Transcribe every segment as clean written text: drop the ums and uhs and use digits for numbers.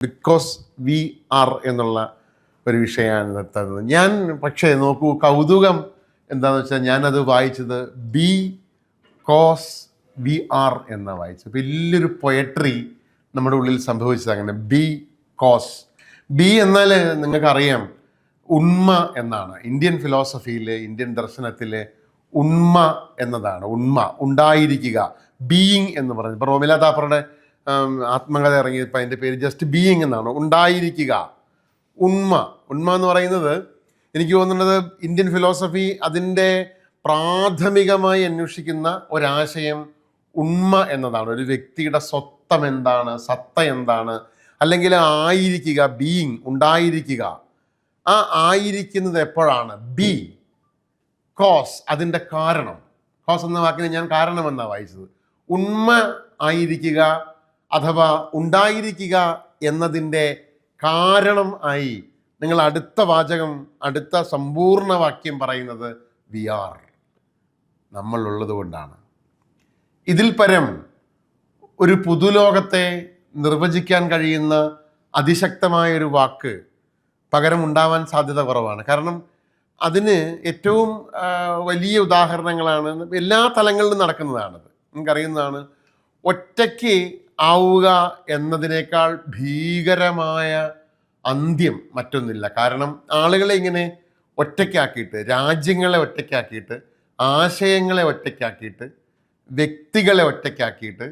Because we R എന്നുള്ള ഒരു വിഷയമാണ് നിർത്തുന്നത്. ഞാൻ പക്ഷേ നോക്കൂ, കൗതുകം എന്താണെന്ന് വെച്ചാൽ ഞാനത് വായിച്ചത് ബി കോസ് വി ആർ എന്നാണ് വായിച്ചത്. വലിയൊരു പൊയട്രി നമ്മുടെ ഉള്ളിൽ സംഭവിച്ചത് അങ്ങനെ. ബി കോസ്, ബി എന്നാൽ നിങ്ങൾക്കറിയാം ഉണ്മ എന്നാണ്. ഇന്ത്യൻ ഫിലോസഫിയിൽ, ഇന്ത്യൻ ദർശനത്തിൽ ഉണ്മ എന്നതാണ്. ഉണ്മ, ഉണ്ടായിരിക്കുക, ബീയിങ് എന്ന് പറയുന്നത്. ഇപ്പോൾ റോമില താപ്പറുടെ ആത്മകഥ ഇറങ്ങിയപ്പോൾ അതിൻ്റെ പേര് ജസ്റ്റ് ബീയിങ് എന്നാണ്. ഉണ്ടായിരിക്കുക, ഉണ്മ. ഉണ്മ എന്ന് പറയുന്നത് എനിക്ക് തോന്നുന്നത് ഇന്ത്യൻ ഫിലോസഫി അതിൻ്റെ പ്രാഥമികമായി അന്വേഷിക്കുന്ന ഒരാശയം ഉണ്മ എന്നതാണ്. ഒരു വ്യക്തിയുടെ സ്വത്വം എന്താണ്, സത്ത എന്താണ്, അല്ലെങ്കിൽ ആയിരിക്കുക, ബീയിങ്, ഉണ്ടായിരിക്കുക. ആ ആയിരിക്കുന്നത് എപ്പോഴാണ്? ബി കോസ്, അതിൻ്റെ കാരണം. കോസ് എന്ന വാക്കിന് ഞാൻ കാരണമെന്നാണ് വായിച്ചത്. ഉണ്മ ആയിരിക്കുക അഥവാ ഉണ്ടായിരിക്കുക എന്നതിൻ്റെ കാരണം ആയി നിങ്ങൾ അടുത്ത വാചകം, അടുത്ത സമ്പൂർണ്ണ വാക്യം പറയുന്നത് വി ആർ, നമ്മളുള്ളത് കൊണ്ടാണ്. ഇതിൽ പരം ഒരു പുതുലോകത്തെ നിർവചിക്കാൻ കഴിയുന്ന അതിശക്തമായൊരു വാക്ക് പകരം ഉണ്ടാവാൻ സാധ്യത കുറവാണ്. കാരണം അതിന് ഏറ്റവും വലിയ ഉദാഹരണങ്ങളാണ് എല്ലാ തലങ്ങളിലും നടക്കുന്നതാണത്. നിങ്ങൾക്കറിയുന്നതാണ്. ഒറ്റയ്ക്ക് ആവുക എന്നതിനേക്കാൾ ഭീകരമായ അന്ത്യം മറ്റൊന്നില്ല. കാരണം ആളുകളെ ഇങ്ങനെ ഒറ്റയ്ക്കാക്കിയിട്ട്, രാജ്യങ്ങളെ ഒറ്റയ്ക്കാക്കിയിട്ട്, ആശയങ്ങളെ ഒറ്റയ്ക്കാക്കിയിട്ട്, വ്യക്തികളെ ഒറ്റയ്ക്കാക്കിയിട്ട്,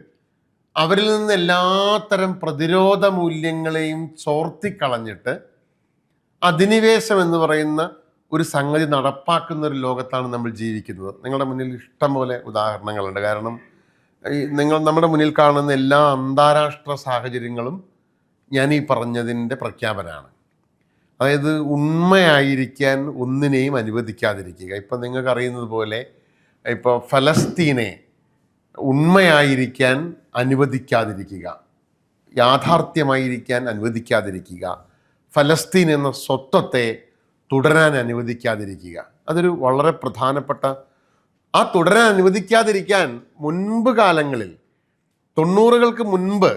അവരിൽ നിന്ന് എല്ലാത്തരം പ്രതിരോധ മൂല്യങ്ങളെയും ചോർത്തിക്കളഞ്ഞിട്ട് അധിനിവേശം എന്ന് പറയുന്ന ഒരു സംഗതി നടപ്പാക്കുന്ന ഒരു ലോകത്താണ് നമ്മൾ ജീവിക്കുന്നത്. നിങ്ങളുടെ മുന്നിൽ ഇഷ്ടം പോലെ ഉദാഹരണങ്ങളുണ്ട്. കാരണം നമ്മുടെ മുന്നിൽ കാണുന്ന എല്ലാ അന്താരാഷ്ട്ര സാഹചര്യങ്ങളും ഞാൻ ഈ പറഞ്ഞതിൻ്റെ പ്രഖ്യാപനമാണ്. അതായത് ഉണ്മയായിരിക്കാൻ ഒന്നിനെയും അനുവദിക്കാതിരിക്കുക. ഇപ്പം നിങ്ങൾക്കറിയുന്നത് പോലെ ഇപ്പോൾ ഫലസ്തീനെ ഉണ്മയായിരിക്കാൻ അനുവദിക്കാതിരിക്കുക, യാഥാർത്ഥ്യമായിരിക്കാൻ അനുവദിക്കാതിരിക്കുക, ഫലസ്തീൻ എന്ന സ്വത്വത്തെ തുടരാൻ അനുവദിക്കാതിരിക്കുക. അതൊരു വളരെ പ്രധാനപ്പെട്ട, ആ തുടരാൻ അനുവദിക്കാതിരിക്കാൻ മുൻപ് കാലങ്ങളിൽ 90കൾക്ക് മുൻപ്,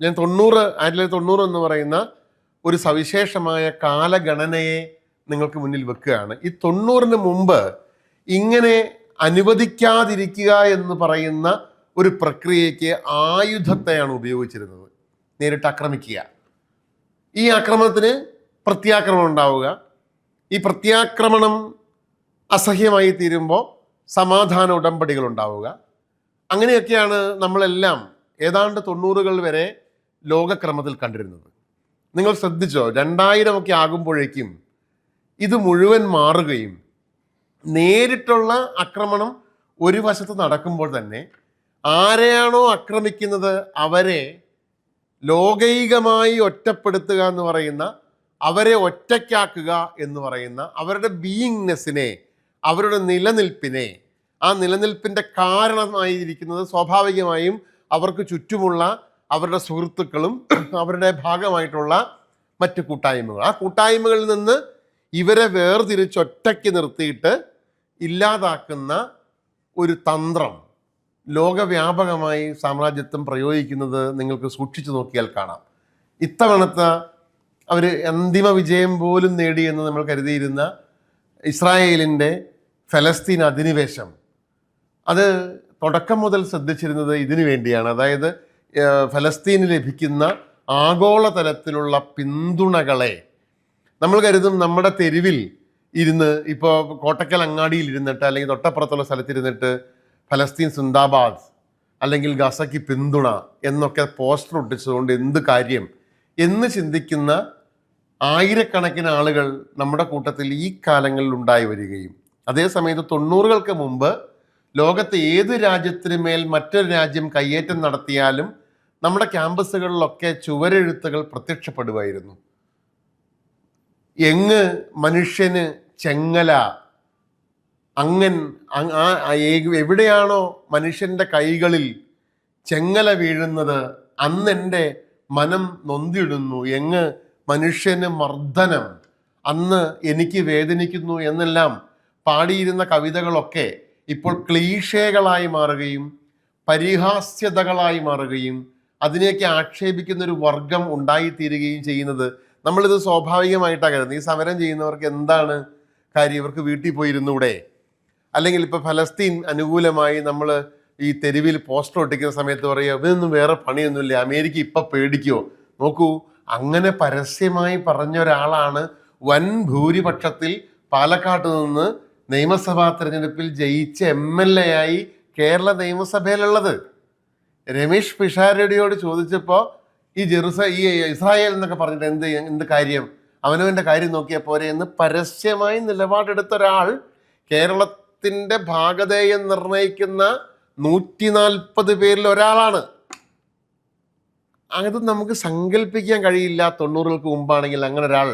ഞാൻ 1990 എന്ന് പറയുന്ന ഒരു സവിശേഷമായ കാലഗണനയെ നിങ്ങൾക്ക് മുന്നിൽ വെക്കുകയാണ്. ഈ 90ന് മുമ്പ് ഇങ്ങനെ അനുവദിക്കാതിരിക്കുക എന്ന് പറയുന്ന ഒരു പ്രക്രിയയ്ക്ക് ആയുധത്തെയാണ് ഉപയോഗിച്ചിരുന്നത്. നേരിട്ട് ആക്രമിക്കുക, ഈ ആക്രമണത്തിന് പ്രത്യാക്രമണം ഉണ്ടാവുക, ഈ പ്രത്യാക്രമണം അസഹ്യമായി തീരുമ്പോൾ സമാധാന ഉടമ്പടികൾ ഉണ്ടാവുക. അങ്ങനെയൊക്കെയാണ് നമ്മളെല്ലാം ഏതാണ്ട് 90കൾ വരെ ലോകക്രമത്തിൽ കണ്ടിരുന്നത്. നിങ്ങൾ ശ്രദ്ധിച്ചോ? 2000 ഒക്കെ ആകുമ്പോഴേക്കും ഇത് മുഴുവൻ മാറുകയും നേരിട്ടുള്ള ആക്രമണം ഒരു വശത്ത് നടക്കുമ്പോൾ തന്നെ ആരെയാണോ ആക്രമിക്കുന്നത് അവരെ ലോകൈകമായി ഒറ്റപ്പെടുത്തുക എന്ന് പറയുന്ന, അവരെ ഒറ്റയ്ക്കാക്കുക എന്ന് പറയുന്ന, അവരുടെ ബീയിങ്നെസ്സിനെ, അവരുടെ നിലനിൽപ്പിനെ, ആ നിലനിൽപ്പിൻ്റെ കാരണമായിരിക്കുന്നത് സ്വാഭാവികമായും അവർക്ക് ചുറ്റുമുള്ള അവരുടെ സുഹൃത്തുക്കളും അവരുടെ ഭാഗമായിട്ടുള്ള മറ്റ് കൂട്ടായ്മകൾ. ആ കൂട്ടായ്മകളിൽ നിന്ന് ഇവരെ വേർതിരിച്ച് ഒറ്റയ്ക്ക് നിർത്തിയിട്ട് ഇല്ലാതാക്കുന്ന ഒരു തന്ത്രം ലോകവ്യാപകമായി സാമ്രാജ്യത്വം പ്രയോഗിക്കുന്നത് നിങ്ങൾക്ക് സൂക്ഷിച്ചു നോക്കിയാൽ കാണാം. ഇത്തവണത്തെ അവർ അന്തിമ വിജയം പോലും നേടിയെന്ന് നമ്മൾ കരുതിയിരുന്ന ഇസ്രായേലിൻ്റെ ഫലസ്തീൻ അധിനിവേശം, അത് തുടക്കം മുതൽ ശ്രദ്ധിച്ചിരുന്നത് ഇതിനു വേണ്ടിയാണ്. അതായത് ഫലസ്തീന് ലഭിക്കുന്ന ആഗോളതലത്തിലുള്ള പിന്തുണകളെ നമ്മൾ കരുതും നമ്മുടെ തെരുവിൽ ഇരുന്ന്, ഇപ്പോൾ കോട്ടക്കൽ അങ്ങാടിയിൽ ഇരുന്നിട്ട് അല്ലെങ്കിൽ തൊട്ടപ്പുറത്തുള്ള സ്ഥലത്തിരുന്നിട്ട് ഫലസ്തീൻ സിന്ദാബാദ് അല്ലെങ്കിൽ ഗസയ്ക്ക് പിന്തുണ എന്നൊക്കെ പോസ്റ്റർ ഒട്ടിച്ചതുകൊണ്ട് എന്ത് കാര്യം എന്ന് ചിന്തിക്കുന്ന ആയിരക്കണക്കിന് ആളുകൾ നമ്മുടെ കൂട്ടത്തിൽ ഈ കാലങ്ങളിൽ ഉണ്ടായി വരികയും, അതേസമയത്ത് 90കൾക്ക് മുമ്പ് ലോകത്തെ ഏത് രാജ്യത്തിന് മേൽ മറ്റൊരു രാജ്യം കയ്യേറ്റം നടത്തിയാലും നമ്മുടെ ക്യാമ്പസുകളിലൊക്കെ ചുവരെഴുത്തുകൾ പ്രത്യക്ഷപ്പെടുമായിരുന്നു. എങ്ങ് മനുഷ്യന് ചെങ്ങല, എവിടെയാണോ മനുഷ്യൻ്റെ കൈകളിൽ ചെങ്ങല വീഴുന്നത് അന്നെൻ്റെ മനം നൊന്തിടുന്നു, എങ്ങ് മനുഷ്യന് മർദ്ദനം അന്ന് എനിക്ക് വേദനിക്കുന്നു എന്നെല്ലാം പാടിയിരുന്ന കവിതകളൊക്കെ ഇപ്പോൾ ക്ലീഷേകളായി മാറുകയും പരിഹാസ്യതകളായി മാറുകയും അതിനെയൊക്കെ ആക്ഷേപിക്കുന്ന ഒരു വർഗം ഉണ്ടായിത്തീരുകയും ചെയ്യുന്നത് നമ്മളിത് സ്വാഭാവികമായിട്ടാണ് കരുതുന്നത്. ഈ സമരം ചെയ്യുന്നവർക്ക് എന്താണ് കാര്യം? ഇവർക്ക് വീട്ടിൽ പോയിരുന്നൂടെ? അല്ലെങ്കിൽ ഇപ്പോൾ ഫലസ്തീൻ അനുകൂലമായി നമ്മൾ ഈ തെരുവിൽ പോസ്റ്റർ ഒട്ടിക്കുന്ന സമയത്ത് പറയുക ഇതൊന്നും വേറെ പണിയൊന്നുമില്ല, അമേരിക്ക ഇപ്പം പേടിക്കുമോ? നോക്കൂ, അങ്ങനെ പരസ്യമായി പറഞ്ഞ ഒരാളാണ് വൻ ഭൂരിപക്ഷത്തിൽ പാലക്കാട്ട് നിന്ന് നിയമസഭാ തെരഞ്ഞെടുപ്പിൽ ജയിച്ച MLA ആയി കേരള നിയമസഭയിലുള്ളത്. രമേശ് പിഷാരടിയോട് ചോദിച്ചപ്പോൾ ഈ ഇസ്രായേൽ എന്നൊക്കെ പറഞ്ഞിട്ട് എന്ത് കാര്യം, അവനവൻ്റെ കാര്യം നോക്കിയാൽ പോരെ എന്ന് പരസ്യമായി നിലപാടെടുത്ത ഒരാൾ കേരളത്തിൻ്റെ ഭാഗധേയം നിർണയിക്കുന്ന 140 പേരിൽ ഒരാളാണ്. അത് നമുക്ക് സങ്കല്പിക്കാൻ കഴിയില്ല 90-കൾക്ക് മുമ്പാണെങ്കിൽ അങ്ങനെ ഒരാൾ.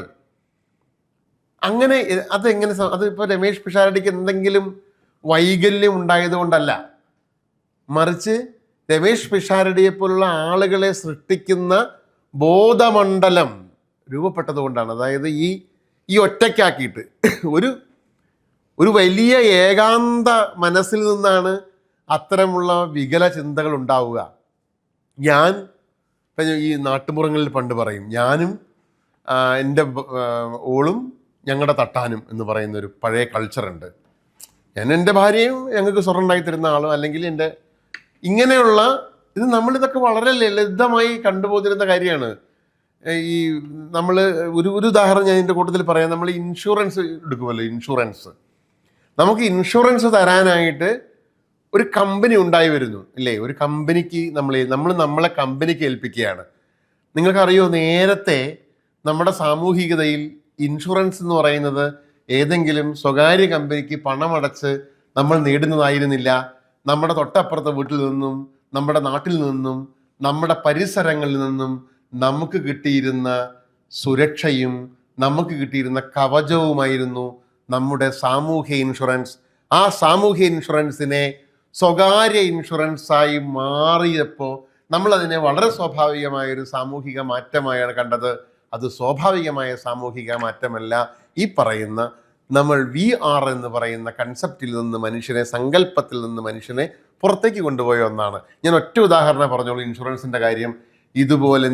അങ്ങനെ അതെങ്ങനെ? അതിപ്പോൾ രമേശ് പിഷാരടിക്ക് എന്തെങ്കിലും വൈകല്യം ഉണ്ടായതുകൊണ്ടല്ല, മറിച്ച് രമേശ് പിഷാരടിയെ പോലുള്ള ആളുകളെ സൃഷ്ടിക്കുന്ന ബോധമണ്ഡലം രൂപപ്പെട്ടതുകൊണ്ടാണ്. അതായത് ഈ ഒറ്റയ്ക്കാക്കിയിട്ട് ഒരു വലിയ ഏകാന്ത മനസ്സിൽ നിന്നാണ് അത്തരമുള്ള വികല ചിന്തകൾ ഉണ്ടാവുക. ഞാൻ ഈ നാട്ടുപുറങ്ങളിൽ പണ്ട് പറയും, ഞാനും എൻ്റെ ഓളും ഞങ്ങളുടെ തട്ടാനും എന്ന് പറയുന്നൊരു പഴയ കൾച്ചറുണ്ട്. ഞാൻ എൻ്റെ ഭാര്യയും ഞങ്ങൾക്ക് സ്വർണ്ണം ഉണ്ടാക്കി തരുന്ന ആളും, അല്ലെങ്കിൽ എൻ്റെ ഇങ്ങനെയുള്ള ഇത് നമ്മളിതൊക്കെ വളരെ ലളിതമായി കണ്ടുപോകുന്ന കാര്യമാണ്. ഈ നമ്മൾ ഒരു ഉദാഹരണം ഞാൻ എൻ്റെ കൂട്ടത്തിൽ പറയാം. നമ്മൾ ഇൻഷുറൻസ് എടുക്കുമല്ലോ, ഇൻഷുറൻസ്. നമുക്ക് ഇൻഷുറൻസ് തരാനായിട്ട് ഒരു കമ്പനി ഉണ്ടായി വരുന്നു ഇല്ലേ? ഒരു കമ്പനിക്ക് നമ്മളെ കമ്പനിക്ക് ഏൽപ്പിക്കുകയാണ്. നിങ്ങൾക്കറിയോ, നേരത്തെ നമ്മുടെ സാമൂഹികതയിൽ ഇൻഷുറൻസ് എന്ന് പറയുന്നത് ഏതെങ്കിലും സ്വകാര്യ കമ്പനിക്ക് പണമടച്ച് നമ്മൾ നേടുന്നതായിരുന്നില്ല. നമ്മുടെ തൊട്ടപ്പുറത്തെ വീട്ടിൽ നിന്നും, നമ്മുടെ നാട്ടിൽ നിന്നും, നമ്മുടെ പരിസരങ്ങളിൽ നിന്നും നമുക്ക് കിട്ടിയിരുന്ന സുരക്ഷയും നമുക്ക് കിട്ടിയിരുന്ന കവചവുമായിരുന്നു നമ്മുടെ സാമൂഹ്യ ഇൻഷുറൻസ്. ആ സാമൂഹ്യ ഇൻഷുറൻസിനെ സ്വകാര്യ ഇൻഷുറൻസായി മാറിയപ്പോൾ നമ്മളതിനെ വളരെ സ്വാഭാവികമായൊരു സാമൂഹിക മാറ്റമായാണ് കണ്ടത്. അത് സ്വാഭാവികമായ സാമൂഹിക മാറ്റമല്ല. ഈ പറയുന്ന നമ്മൾ VR എന്ന് പറയുന്ന കൺസെപ്റ്റിൽ നിന്ന് മനുഷ്യനെ, സങ്കല്പത്തിൽ നിന്ന് മനുഷ്യനെ പുറത്തേക്ക് കൊണ്ടുപോയ ഒന്നാണ്. ഞാൻ ഒറ്റ ഉദാഹരണം പറഞ്ഞോളൂ ഇൻഷുറൻസിൻ്റെ കാര്യം. ഇതുപോലെ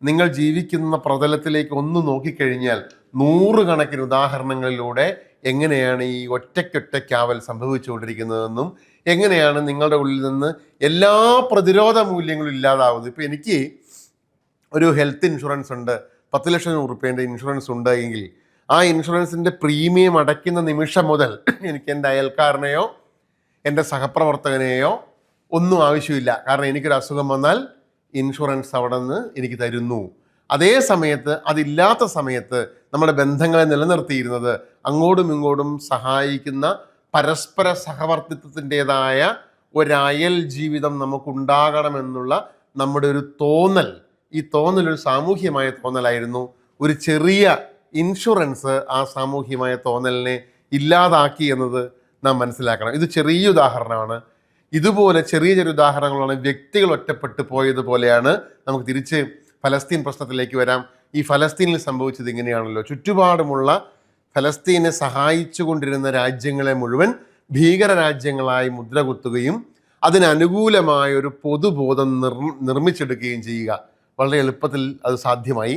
നിങ്ങൾ ജീവിക്കുന്ന പ്രതലത്തിലേക്ക് ഒന്ന് നോക്കിക്കഴിഞ്ഞാൽ 100 കണക്കിന് ഉദാഹരണങ്ങളിലൂടെ എങ്ങനെയാണ് ഈ ഒറ്റയ്ക്കാവൽ സംഭവിച്ചുകൊണ്ടിരിക്കുന്നതെന്നും എങ്ങനെയാണ് നിങ്ങളുടെ ഉള്ളിൽ നിന്ന് എല്ലാ പ്രതിരോധ മൂല്യങ്ങളും ഇല്ലാതാവുന്നത്. ഇപ്പോൾ എനിക്ക് ഒരു ഹെൽത്ത് ഇൻഷുറൻസ് ഉണ്ട്, 10 ലക്ഷം രൂപയുടെ ഇൻഷുറൻസ് ഉണ്ട് എങ്കിൽ ആ ഇൻഷുറൻസിൻ്റെ പ്രീമിയം അടയ്ക്കുന്ന നിമിഷം മുതൽ എനിക്ക് എൻ്റെ അയൽക്കാരനെയോ എൻ്റെ സഹപ്രവർത്തകനെയോ ഒന്നും ആവശ്യമില്ല. കാരണം എനിക്കൊരു അസുഖം വന്നാൽ ഇൻഷുറൻസ് അവിടെ നിന്ന് എനിക്ക് തരുന്നു. അതേ സമയത്ത് അതില്ലാത്ത സമയത്ത് നമ്മുടെ ബന്ധങ്ങളെ നിലനിർത്തിയിരുന്നത് അങ്ങോട്ടും ഇങ്ങോട്ടും സഹായിക്കുന്ന പരസ്പര സഹവർത്തിത്വത്തിൻ്റെതായ ഒരയൽ ജീവിതം നമുക്കുണ്ടാകണമെന്നുള്ള നമ്മുടെ ഒരു തോന്നൽ, ഈ തോന്നലൊരു സാമൂഹ്യമായ തോന്നലായിരുന്നു. ഒരു ചെറിയ ഇൻഷുറൻസ് ആ സാമൂഹ്യമായ തോന്നലിനെ ഇല്ലാതാക്കി എന്നത് നാം മനസ്സിലാക്കണം. ഇത് ചെറിയ ഉദാഹരണമാണ്. ഇതുപോലെ ചെറിയ ഉദാഹരണങ്ങളാണ്. വ്യക്തികൾ ഒറ്റപ്പെട്ടു പോയതുപോലെയാണ്. നമുക്ക് തിരിച്ച് ഫലസ്തീൻ പ്രശ്നത്തിലേക്ക് വരാം. ഈ ഫലസ്തീനിൽ സംഭവിച്ചത് ഇങ്ങനെയാണല്ലോ. ചുറ്റുപാടുമുള്ള ഫലസ്തീനെ സഹായിച്ചു കൊണ്ടിരുന്ന രാജ്യങ്ങളെ മുഴുവൻ ഭീകര രാജ്യങ്ങളായി മുദ്രകുത്തുകയും അതിനനുകൂലമായ ഒരു പൊതുബോധം നിർമ്മിച്ചെടുക്കുകയും ചെയ്യുക വളരെ എളുപ്പത്തിൽ അത് സാധ്യമായി.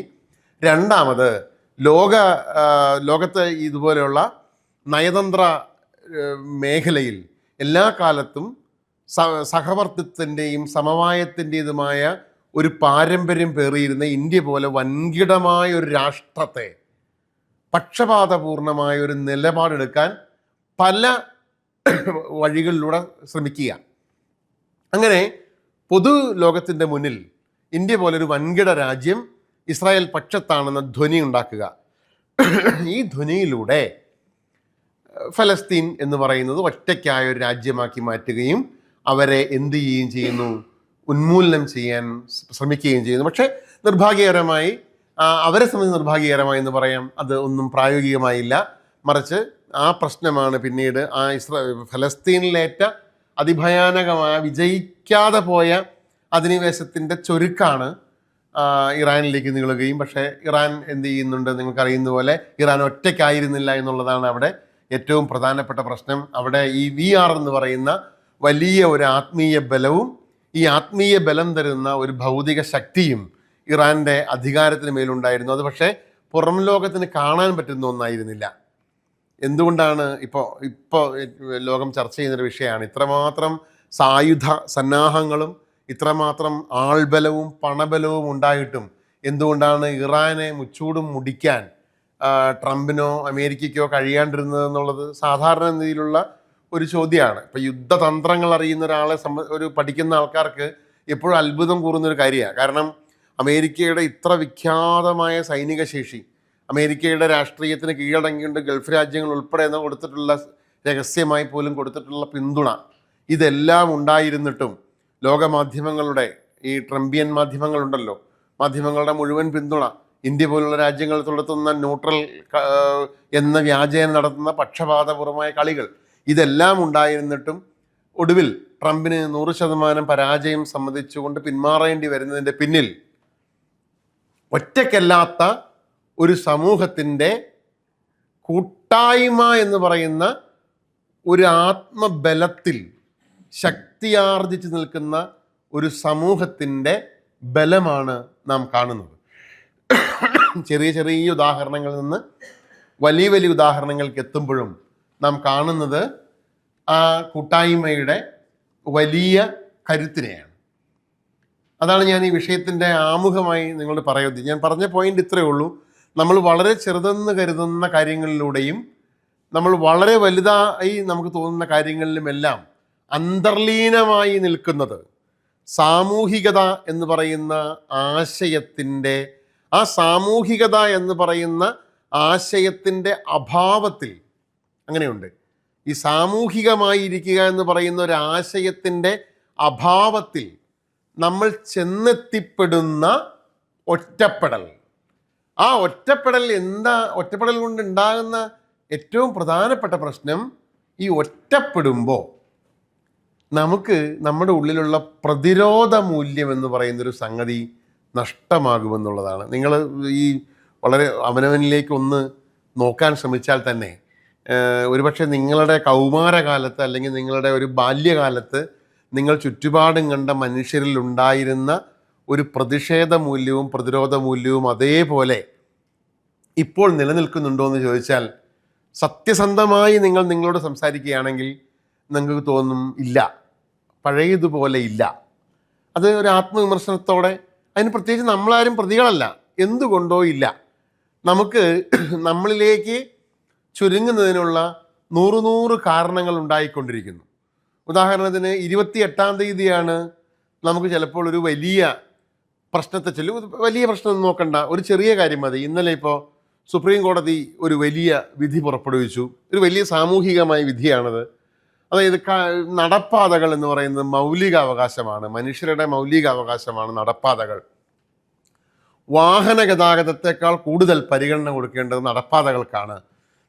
രണ്ടാമത്, ലോകത്ത് ഇതുപോലെയുള്ള നയതന്ത്ര മേഖലയിൽ എല്ലാ കാലത്തും സഹവർത്തിത്വത്തിൻ്റെയും സമവായത്തിൻ്റെതുമായ ഒരു പാരമ്പര്യം പേറിയിരുന്ന ഇന്ത്യ പോലെ വൻകിടമായ ഒരു രാഷ്ട്രത്തെ പക്ഷപാതപൂർണമായ ഒരു നിലപാടെടുക്കാൻ പല വഴികളിലൂടെ ശ്രമിക്കുക. അങ്ങനെ പൊതു ലോകത്തിൻ്റെ മുന്നിൽ ഇന്ത്യ പോലൊരു വൻകിട രാജ്യം ഇസ്രായേൽ പക്ഷത്താണെന്ന ധ്വനി ഉണ്ടാക്കുക. ഈ ധ്വനിയിലൂടെ ഫലസ്തീൻ എന്ന് പറയുന്നത് ഒറ്റയ്ക്കായ ഒരു രാജ്യമാക്കി മാറ്റുകയും അവരെ എന്ത് ചെയ്യുകയും ചെയ്യുന്നു? ഉന്മൂലനം ചെയ്യാൻ ശ്രമിക്കുകയും ചെയ്യുന്നു. പക്ഷേ നിർഭാഗ്യകരമായി, അവരെ സംബന്ധിച്ച് നിർഭാഗ്യകരമായി എന്ന് പറയാം, അത് ഒന്നും പ്രായോഗികമായില്ല. മറിച്ച് ആ പ്രശ്നമാണ് പിന്നീട് ഫലസ്തീനിലേറ്റ അതിഭയാനകമായ വിജയിക്കാതെ പോയ അധിനിവേശത്തിൻ്റെ ചുരുക്കാണ് ഇറാനിലേക്ക് നീളുകയും. പക്ഷേ ഇറാൻ എന്ത് ചെയ്യുന്നുണ്ട്? നിങ്ങൾക്കറിയുന്ന പോലെ ഇറാൻ ഒറ്റയ്ക്കായിരുന്നില്ല എന്നുള്ളതാണ് അവിടെ ഏറ്റവും പ്രധാനപ്പെട്ട പ്രശ്നം. അവിടെ ഈ VR എന്ന് പറയുന്ന വലിയ ഒരു ആത്മീയ ബലവും ഈ ആത്മീയ ബലം തരുന്ന ഒരു ഭൗതിക ശക്തിയും ഇറാൻ്റെ അധികാരത്തിന് മേലുണ്ടായിരുന്നു. അത് പക്ഷേ പുറം ലോകത്തിന് കാണാൻ പറ്റുന്ന ഒന്നായിരുന്നില്ല. എന്തുകൊണ്ടാണ് ഇപ്പോൾ ലോകം ചർച്ച ചെയ്യുന്നൊരു വിഷയമാണ്. ഇത്രമാത്രം സായുധ സന്നാഹങ്ങളും ഇത്രമാത്രം ആൾബലവും പണബലവും ഉണ്ടായിട്ടും എന്തുകൊണ്ടാണ് ഇറാനെ മുച്ചൂടും മുടിക്കാൻ ട്രംപിനോ അമേരിക്കയ്ക്കോ കഴിയാണ്ടിരുന്നതെന്നുള്ളത് സാധാരണ രീതിയിലുള്ള ഒരു ചോദ്യമാണ്. ഇപ്പം യുദ്ധതന്ത്രങ്ങൾ അറിയുന്ന ഒരാളെ ഒരു പഠിക്കുന്ന ആൾക്കാർക്ക് എപ്പോഴും അത്ഭുതം കൂറുന്നൊരു കാര്യമാണ്. കാരണം അമേരിക്കയുടെ ഇത്ര വിഖ്യാതമായ സൈനിക ശേഷി, അമേരിക്കയുടെ രാഷ്ട്രീയത്തിന് കീഴടങ്ങിക്കൊണ്ട് ഗൾഫ് രാജ്യങ്ങൾ ഉൾപ്പെടെ കൊടുത്തിട്ടുള്ള രഹസ്യമായി പോലും കൊടുത്തിട്ടുള്ള പിന്തുണ, ഇതെല്ലാം ഉണ്ടായിരുന്നിട്ടും ലോകമാധ്യമങ്ങളുടെ ഈ ട്രംപിയൻ മാധ്യമങ്ങളുണ്ടല്ലോ, മാധ്യമങ്ങളുടെ മുഴുവൻ പിന്തുണ, ഇന്ത്യ പോലുള്ള രാജ്യങ്ങൾ തുടർത്തുന്ന ന്യൂട്രൽ എന്ന വ്യാജേന നടത്തുന്ന പക്ഷപാതപൂർവമായ കളികൾ, ഇതെല്ലാം ഉണ്ടായിരുന്നിട്ടും ഒടുവിൽ ട്രംപിന് 100% പരാജയം സമ്മതിച്ചുകൊണ്ട് പിന്മാറേണ്ടി വരുന്നതിൻ്റെ പിന്നിൽ ഒറ്റയ്ക്കല്ലാത്ത ഒരു സമൂഹത്തിൻ്റെ കൂട്ടായ്മ എന്ന് പറയുന്ന ഒരു ആത്മബലത്തിൽ ശക്തിയാർജിച്ച് നിൽക്കുന്ന ഒരു സമൂഹത്തിൻ്റെ ബലമാണ് നാം കാണുന്നത്. ചെറിയ ചെറിയ ഉദാഹരണങ്ങളിൽ നിന്ന് വലിയ വലിയ ഉദാഹരണങ്ങൾക്ക് എത്തുമ്പോഴും നാം കാണുന്നത് ആ കൂട്ടായ്മയുടെ വലിയ കരുത്തിനെയാണ്. അതാണ് ഞാൻ ഈ വിഷയത്തിൻ്റെ ആമുഖമായി നിങ്ങളോട് പറയുന്നത്. ഞാൻ പറഞ്ഞ പോയിന്റ് ഇത്രയേ ഉള്ളൂ. നമ്മൾ വളരെ ചെറുതെന്ന് കരുതുന്ന കാര്യങ്ങളിലൂടെയും നമ്മൾ വളരെ വലുതായി നമുക്ക് തോന്നുന്ന കാര്യങ്ങളിലുമെല്ലാം അന്തർലീനമായി നിൽക്കുന്നത് സാമൂഹികത എന്ന് പറയുന്ന ആശയത്തിൻ്റെ, ആ സാമൂഹികത എന്ന് പറയുന്ന ആശയത്തിൻ്റെ അഭാവത്തിൽ, അങ്ങനെയുണ്ട്, ഈ സാമൂഹികമായിരിക്കുക എന്ന് പറയുന്ന ഒരു ആശയത്തിൻ്റെ അഭാവത്തിൽ നമ്മൾ ചെന്നെത്തിപ്പെടുന്ന ഒറ്റപ്പെടൽ. ആ ഒറ്റപ്പെടൽ ഒറ്റപ്പെടൽ കൊണ്ട് ഉണ്ടാകുന്ന ഏറ്റവും പ്രധാനപ്പെട്ട പ്രശ്നം, ഈ ഒറ്റപ്പെടുമ്പോൾ നമുക്ക് നമ്മുടെ ഉള്ളിലുള്ള പ്രതിരോധ മൂല്യം എന്ന് പറയുന്നൊരു സംഗതി നഷ്ടമാകുമെന്നുള്ളതാണ്. നിങ്ങൾ ഈ വളരെ അവനവനിലേക്ക് ഒന്ന് നോക്കാൻ ശ്രമിച്ചാൽ തന്നെ ഒരുപക്ഷെ നിങ്ങളുടെ കൗമാരകാലത്ത് അല്ലെങ്കിൽ നിങ്ങളുടെ ഒരു ബാല്യകാലത്ത് നിങ്ങൾ ചുറ്റുപാടും കണ്ട മനുഷ്യരിൽ ഉണ്ടായിരുന്ന ഒരു പ്രതിഷേധ മൂല്യവും പ്രതിരോധ മൂല്യവും അതേപോലെ ഇപ്പോൾ നിലനിൽക്കുന്നുണ്ടോ എന്ന് ചോദിച്ചാൽ സത്യസന്ധമായി നിങ്ങളോട് സംസാരിക്കുകയാണെങ്കിൽ നിങ്ങൾക്ക് തോന്നും ഇല്ല, പഴയതുപോലെ ഇല്ല. അത് ഒരു ആത്മവിമർശനത്തോടെ, അതിന് പ്രത്യേകിച്ച് നമ്മളാരും പ്രതികളല്ല, എന്തുകൊണ്ടോ ഇല്ല. നമുക്ക് നമ്മളിലേക്ക് ചുരുങ്ങുന്നതിനുള്ള 100 കാരണങ്ങൾ ഉണ്ടായിക്കൊണ്ടിരിക്കുന്നു. ഉദാഹരണത്തിന് 28-ാം തീയതിയാണ് നമുക്ക് ചിലപ്പോൾ ഒരു വലിയ പ്രശ്നത്തെ വലിയ പ്രശ്നം നോക്കണ്ട, ഒരു ചെറിയ കാര്യം മതി. ഇന്നലെ ഇപ്പോൾ സുപ്രീം കോടതി ഒരു വലിയ വിധി പുറപ്പെടുവിച്ചു. ഒരു വലിയ സാമൂഹികമായ വിധിയാണത്. അതായത് നടപ്പാതകൾ എന്ന് പറയുന്നത് മൗലിക അവകാശമാണ്, മനുഷ്യരുടെ മൗലിക അവകാശമാണ് നടപ്പാതകൾ. വാഹന ഗതാഗതത്തെക്കാൾ കൂടുതൽ പരിഗണന കൊടുക്കേണ്ടത് നടപ്പാതകൾക്കാണ്.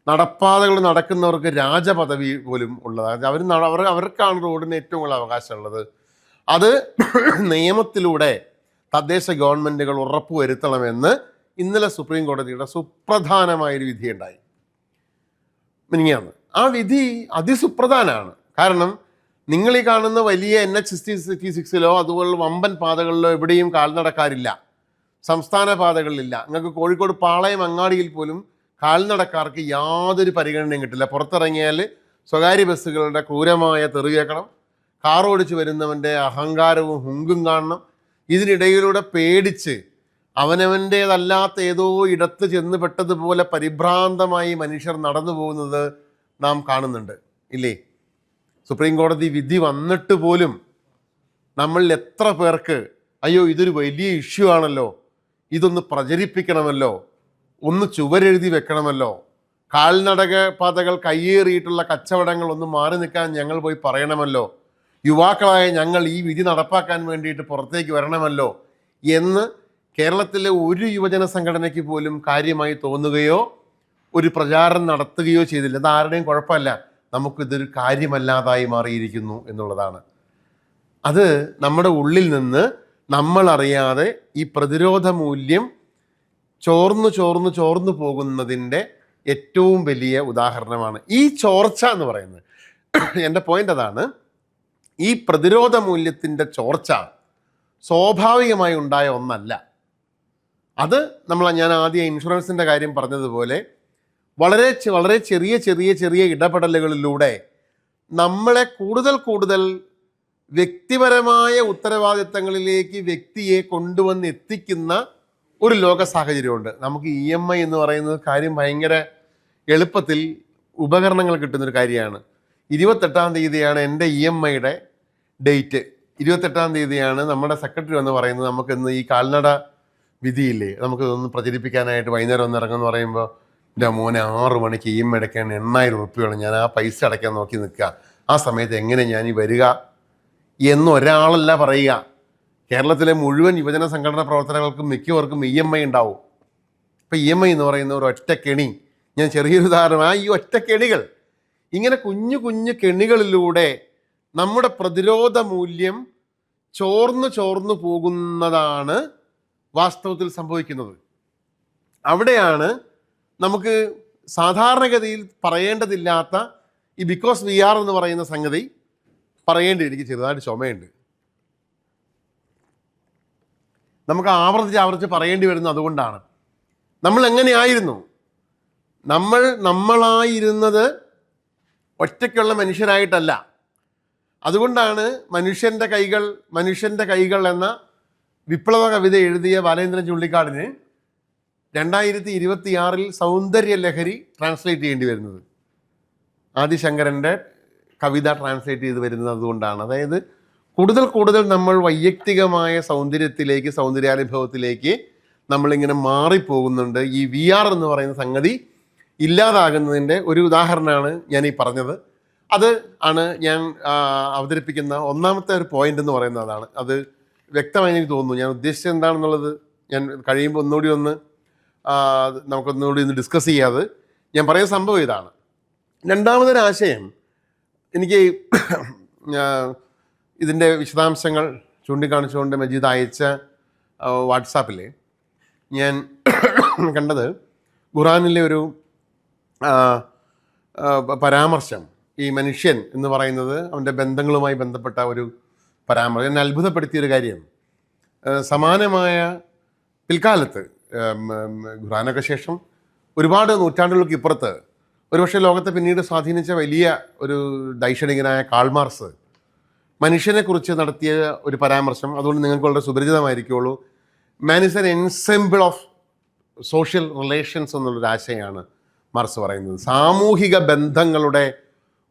നടപ്പാതകൾ നടക്കുന്നവർക്ക് രാജപദവി പോലും ഉള്ളതാണ്. അവർക്കാണ് റോഡിന് ഏറ്റവും കൂടുതൽ അവകാശമുള്ളത്. അത് നിയമത്തിലൂടെ തദ്ദേശ ഗവൺമെൻറ്റുകൾ ഉറപ്പുവരുത്തണമെന്ന് ഇന്നലെ സുപ്രീം കോടതിയുടെ സുപ്രധാനമായൊരു വിധിയുണ്ടായി, മിനിങ്ങാന്ന്. ആ വിധി അതിസുപ്രധാനമാണ്. കാരണം നിങ്ങൾ ഈ കാണുന്ന വലിയ NH-66 അതുപോലുള്ള വമ്പൻ പാതകളിലോ എവിടെയും കാൽനടക്കാരില്ല, സംസ്ഥാന പാതകളിലില്ല. നിങ്ങൾക്ക് കോഴിക്കോട് പാളയം അങ്ങാടിയിൽ പോലും കാൽനടക്കാർക്ക് യാതൊരു പരിഗണനയും കിട്ടില്ല. പുറത്തിറങ്ങിയാൽ സ്വകാര്യ ബസ്സുകളുടെ ക്രൂരമായ തെറി കേൾക്കണം, കാർ ഓടിച്ച് വരുന്നവൻ്റെ അഹങ്കാരവും ഹുങ്കും കാണണം. ഇതിനിടയിലൂടെ പേടിച്ച് അവനവൻ്റേതല്ലാത്ത ഏതോ ഇടത്ത് ചെന്ന് പെട്ടതുപോലെ പരിഭ്രാന്തമായി മനുഷ്യർ നടന്നു പോകുന്നത് നാം കാണുന്നുണ്ട്, ഇല്ലേ? സുപ്രീം കോടതി വിധി വന്നിട്ട് പോലും നമ്മളിൽ എത്ര പേർക്ക് അയ്യോ ഇതൊരു വലിയ ഇഷ്യൂ ആണല്ലോ, ഇതൊന്ന് പ്രചരിപ്പിക്കണമല്ലോ, ഒന്ന് ചുവരെഴുതി വെക്കണമല്ലോ, കാൽനടക പാതകൾ കയ്യേറിയിട്ടുള്ള കച്ചവടങ്ങൾ ഒന്ന് മാറി നിൽക്കാൻ ഞങ്ങൾ പോയി പറയണമല്ലോ, യുവാക്കളായ ഞങ്ങൾ ഈ വിധി നടപ്പാക്കാൻ വേണ്ടിയിട്ട് പുറത്തേക്ക് വരണമല്ലോ എന്ന് കേരളത്തിലെ ഒരു യുവജന സംഘടനയ്ക്ക് പോലും കാര്യമായി തോന്നുകയോ ഒരു പ്രചാരണം നടത്തുകയോ ചെയ്തില്ല. അത് ആരുടെയും കുഴപ്പമല്ല, നമുക്കിതൊരു കാര്യമല്ലാതായി മാറിയിരിക്കുന്നു എന്നുള്ളതാണ്. അത് നമ്മുടെ ഉള്ളിൽ നിന്ന് നമ്മളറിയാതെ ഈ പ്രതിരോധ മൂല്യം ചോർന്നു പോകുന്നതിൻ്റെ ഏറ്റവും വലിയ ഉദാഹരണമാണ് ഈ ചോർച്ച എന്ന് പറയുന്നത്. എൻ്റെ പോയിന്റ് അതാണ്. ഈ പ്രതിരോധ മൂല്യത്തിൻ്റെ ചോർച്ച സ്വാഭാവികമായി ഉണ്ടായ ഒന്നല്ല. അത് ഞാൻ ആദ്യം ഇൻഷുറൻസിൻ്റെ കാര്യം പറഞ്ഞതുപോലെ വളരെ വളരെ ചെറിയ ചെറിയ ചെറിയ ഇടപെടലുകളിലൂടെ നമ്മളെ കൂടുതൽ വ്യക്തിപരമായ ഉത്തരവാദിത്തങ്ങളിലേക്ക് വ്യക്തിയെ കൊണ്ടുവന്ന് എത്തിക്കുന്ന ഒരു ലോക സാഹചര്യമുണ്ട്. നമുക്ക് EMI എന്ന് പറയുന്നത് കാര്യം ഭയങ്കര എളുപ്പത്തിൽ ഉപകരണങ്ങൾ കിട്ടുന്നൊരു കാര്യമാണ്. 28-ാം തീയതിയാണ് എൻ്റെ EMIയുടെ ഡേറ്റ്. 28-ാം തീയതിയാണ് നമ്മുടെ സെക്രട്ടറി എന്ന് പറയുന്നത് നമുക്കിന്ന് ഈ കാൽനട വിധിയില്ലേ, നമുക്ക് ഇതൊന്ന് പ്രചരിപ്പിക്കാനായിട്ട് വൈകുന്നേരം ഒന്ന് ഇറങ്ങുമെന്ന് പറയുമ്പോൾ എൻ്റെ മോനെ 6 മണിക്ക് EMI അടയ്ക്കാൻ 8000 രൂപയാണ്, ഞാൻ ആ പൈസ അടയ്ക്കാൻ നോക്കി നിൽക്കുക, ആ സമയത്ത് എങ്ങനെ ഞാൻ ഈ വരിക എന്നൊരാളല്ല പറയുക. കേരളത്തിലെ മുഴുവൻ യുവജന സംഘടനാ പ്രവർത്തനങ്ങൾക്കും മിക്കവർക്കും EMI ഉണ്ടാവും. ഇപ്പം EMI എന്ന് പറയുന്ന ഒരു ഒറ്റ കെണി, ഞാൻ ചെറിയൊരു ഉദാഹരണം, ഈ ഒറ്റ കെണികൾ, ഇങ്ങനെ കുഞ്ഞു കുഞ്ഞു കെണികളിലൂടെ നമ്മുടെ പ്രതിരോധ മൂല്യം ചോർന്നു പോകുന്നതാണ് വാസ്തവത്തിൽ സംഭവിക്കുന്നത്. അവിടെയാണ് നമുക്ക് സാധാരണഗതിയിൽ പറയേണ്ടതില്ലാത്ത ഈ ബിക്കോസ് വി ആർ എന്ന് പറയുന്ന സംഗതി പറയേണ്ടി, എനിക്ക് ചെറുതായിട്ട് ചുമയുണ്ട്, നമുക്ക് ആവർത്തിച്ച് പറയേണ്ടി വരുന്നത് അതുകൊണ്ടാണ്. നമ്മൾ എങ്ങനെയായിരുന്നു? നമ്മളായിരുന്നത് ഒറ്റയ്ക്കുള്ള മനുഷ്യരായിട്ടല്ല. അതുകൊണ്ടാണ് മനുഷ്യൻ്റെ കൈകൾ എന്ന വിപ്ലവ കവിത എഴുതിയ ബാലേന്ദ്രൻ ചുള്ളിക്കാടിന് 2026 സൗന്ദര്യ ലഹരി ട്രാൻസ്ലേറ്റ് ചെയ്യേണ്ടി വരുന്നത്. ആദിശങ്കരൻ്റെ കവിത ട്രാൻസ്ലേറ്റ് ചെയ്ത് വരുന്നത് അതുകൊണ്ടാണ്. അതായത് കൂടുതൽ നമ്മൾ വൈയക്തികമായ സൗന്ദര്യാനുഭവത്തിലേക്ക് നമ്മളിങ്ങനെ മാറിപ്പോകുന്നുണ്ട്. ഈ VR എന്ന് പറയുന്ന സംഗതി ഇല്ലാതാകുന്നതിൻ്റെ ഒരു ഉദാഹരണമാണ് ഞാൻ ഈ പറഞ്ഞത്. അത് ആണ് ഞാൻ അവതരിപ്പിക്കുന്ന ഒന്നാമത്തെ ഒരു പോയിന്റ് എന്ന് പറയുന്നത്. അതാണ് അത് വ്യക്തമായി എനിക്ക് തോന്നുന്നു. ഞാൻ ഉദ്ദേശിച്ചത് എന്താണെന്നുള്ളത് ഞാൻ കഴിയുമ്പോൾ നമുക്കൊന്നുകൂടി ഒന്ന് ഡിസ്കസ് ചെയ്യാതെ ഞാൻ പറയുന്ന സംഭവം ഇതാണ്. രണ്ടാമതൊരാശയം, എനിക്ക് ഇതിൻ്റെ വിശദാംശങ്ങൾ ചൂണ്ടിക്കാണിച്ചുകൊണ്ട് മജീദ് അയച്ച വാട്സാപ്പിൽ ഞാൻ കണ്ടത് ഖുറാനിലെ ഒരു പരാമർശം, ഈ മനുഷ്യൻ എന്ന് പറയുന്നത് അവൻ്റെ ബന്ധങ്ങളുമായി ബന്ധപ്പെട്ട ഒരു പരാമർശം എന്നെ അത്ഭുതപ്പെടുത്തിയൊരു കാര്യം. സമാനമായ പിൽക്കാലത്ത് ഖുറാനൊക്കെ ശേഷം ഒരുപാട് നൂറ്റാണ്ടുകൾക്ക് ഇപ്പുറത്ത് ഒരുപക്ഷെ ലോകത്തെ പിന്നീട് സ്വാധീനിച്ച വലിയ ഒരു ദൈക്ഷണികനായ കാൾ മാർക്സ് മനുഷ്യനെക്കുറിച്ച് നടത്തിയ ഒരു പരാമർശം, അതുകൊണ്ട് നിങ്ങൾക്ക് വളരെ സുപരിചിതമായിരിക്കുള്ളൂ. Man is an ensemble of social relations എന്നുള്ളൊരു ആശയമാണ് മാർക്സ് പറയുന്നത്. സാമൂഹിക ബന്ധങ്ങളുടെ